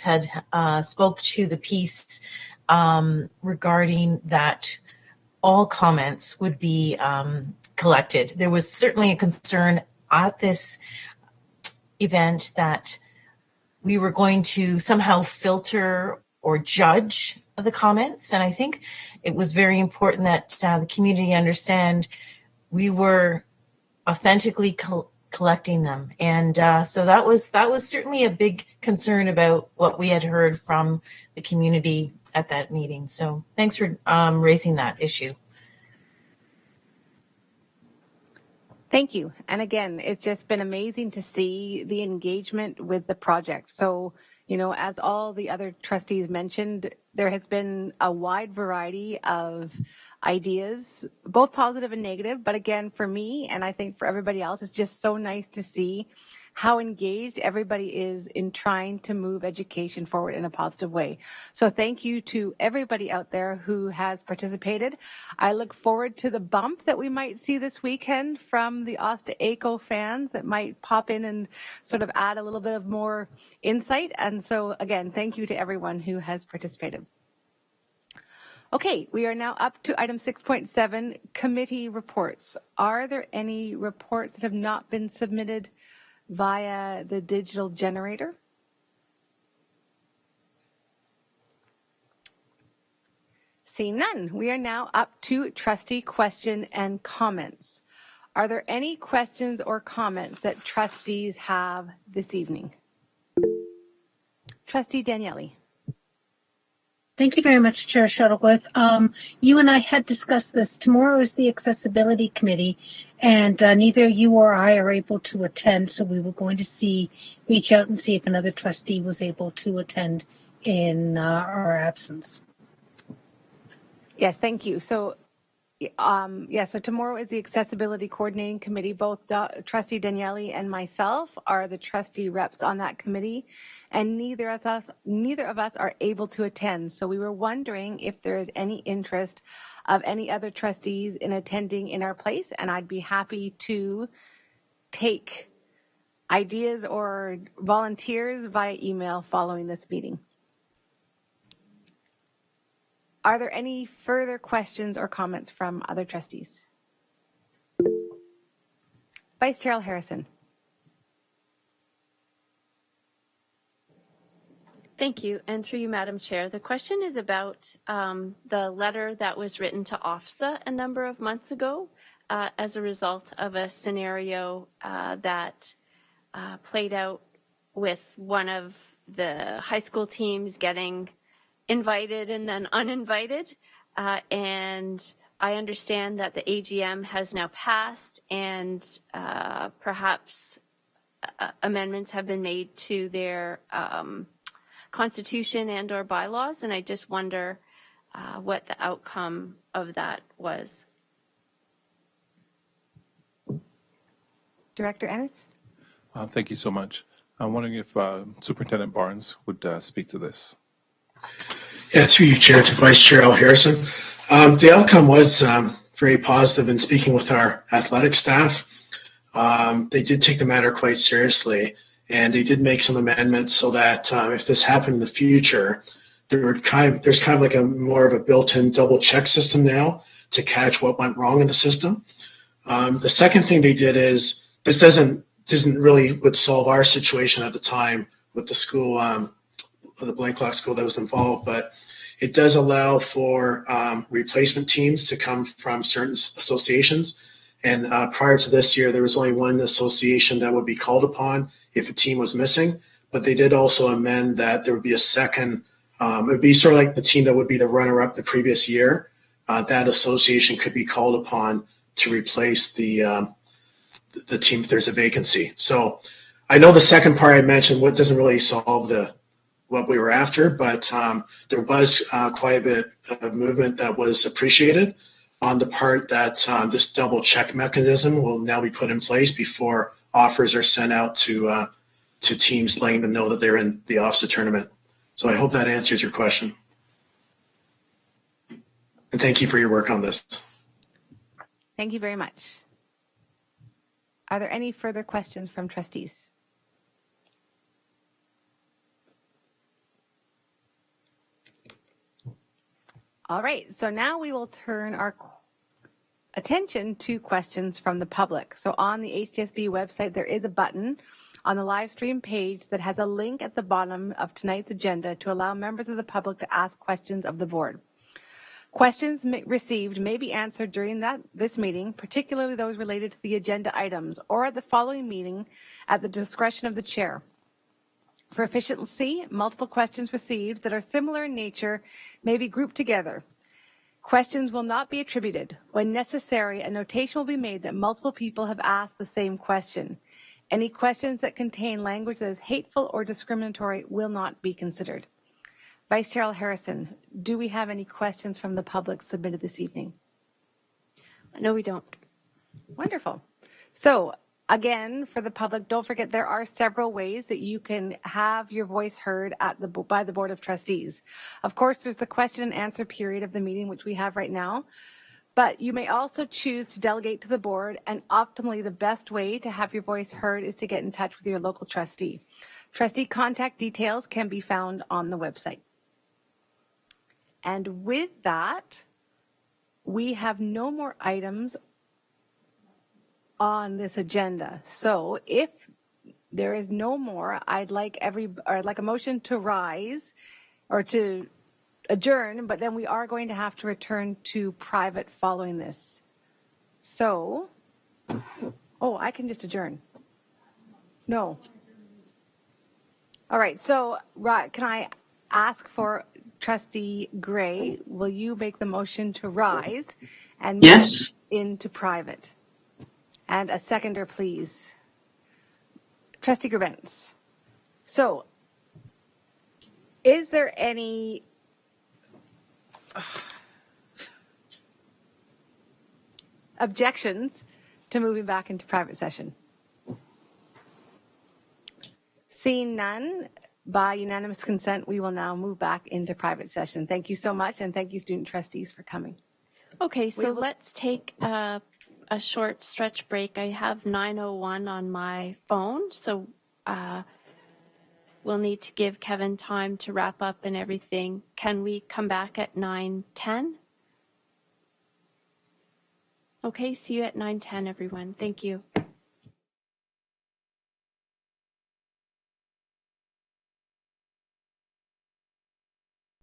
had spoke to the piece regarding that all comments would be collected. There was certainly a concern at this event that we were going to somehow filter or judge the comments. And I think it was very important that the community understand we were authentically collecting them. And so that was certainly a big concern about what we had heard from the community at that meeting. So thanks for raising that issue. Thank you. And again, it's just been amazing to see the engagement with the project. So, you know, as all the other trustees mentioned, there has been a wide variety of ideas, both positive and negative. But again, for me, and I think for everybody else, it's just so nice to see how engaged everybody is in trying to move education forward in a positive way. So thank you to everybody out there who has participated. I look forward to the bump that we might see this weekend from the Ostaeco fans that might pop in and sort of add a little bit of more insight. And so again, thank you to everyone who has participated. Okay, we are now up to item 6.7, committee reports. Are there any reports that have not been submitted via the digital generator? Seeing none, we are now up to trustee question and comments. Are there any questions or comments that trustees have this evening? Trustee Daniele. Thank you very much, Chair Shuttleworth. You and I had discussed this. Tomorrow is the Accessibility Committee, and neither you or I are able to attend, so we were going to reach out and see if another trustee was able to attend in our absence. Yes, thank you. So So tomorrow is the Accessibility Coordinating Committee. Both Trustee Daniele and myself are the trustee reps on that committee, and neither of us are able to attend. So we were wondering if there is any interest of any other trustees in attending in our place, and I'd be happy to take ideas or volunteers via email following this meeting. Are there any further questions or comments from other trustees? Vice Chair Harrison. Thank you. And through you, Madam Chair, the question is about the letter that was written to OFSA a number of months ago as a result of a scenario that played out with one of the high school teams getting invited and then uninvited. And I understand that the AGM has now passed and perhaps amendments have been made to their constitution and or bylaws. And I just wonder what the outcome of that was. Director Ennis? Thank you so much. I'm wondering if Superintendent Barnes would speak to this. Yeah, through you, Chair, to Vice Chair Harrison. The outcome was very positive in speaking with our athletic staff. They did take the matter quite seriously, and they did make some amendments so that if this happened in the future, there's kind of like more of a built-in double check system now to catch what went wrong in the system. The second thing they did is this doesn't really would solve our situation at the time with the school, the Blakelock school that was involved, but it does allow for replacement teams to come from certain associations. And prior to this year, there was only one association that would be called upon if a team was missing. But they did also amend that there would be a second, it would be sort of like the team that would be the runner-up the previous year. That association could be called upon to replace the team if there's a vacancy. So I know the second part I mentioned doesn't really solve what we were after, but there was quite a bit of movement that was appreciated on the part that this double check mechanism will now be put in place before offers are sent out to teams, letting them know that they're in the OFSA tournament. So I hope that answers your question. And thank you for your work on this. Thank you very much. Are there any further questions from trustees? All right, so now we will turn our attention to questions from the public. So on the HDSB website, there is a button on the live stream page that has a link at the bottom of tonight's agenda to allow members of the public to ask questions of the board. Questions received may be answered during this meeting, particularly those related to the agenda items, or at the following meeting at the discretion of the chair. For efficiency, multiple questions received that are similar in nature may be grouped together. Questions will not be attributed. When necessary, a notation will be made that multiple people have asked the same question. Any questions that contain language that is hateful or discriminatory will not be considered. Vice Chair Harrison, do we have any questions from the public submitted this evening? No, we don't. Wonderful. So again, for the public, don't forget there are several ways that you can have your voice heard by the Board of Trustees. Of course, there's the question and answer period of the meeting, which we have right now. But you may also choose to delegate to the board, and optimally the best way to have your voice heard is to get in touch with your local trustee. Trustee contact details can be found on the website. And with that, we have no more items on this agenda. So if there is no more, I'd like a motion to rise or to adjourn, but then we are going to have to return to private following this. So, I can just adjourn. No. All right, so can I ask for Trustee Gray, will you make the motion to rise and move into private? And a seconder, please. Trustee Gerbentz. So, is there any objections to moving back into private session? Seeing none, by unanimous consent, we will now move back into private session. Thank you so much, and thank you, student trustees, for coming. Okay, so let's take a short stretch break. I have 9:01 on my phone, so we'll need to give Kevin time to wrap up and everything. Can we come back at 9:10? Okay, see you at 9:10, everyone. Thank you.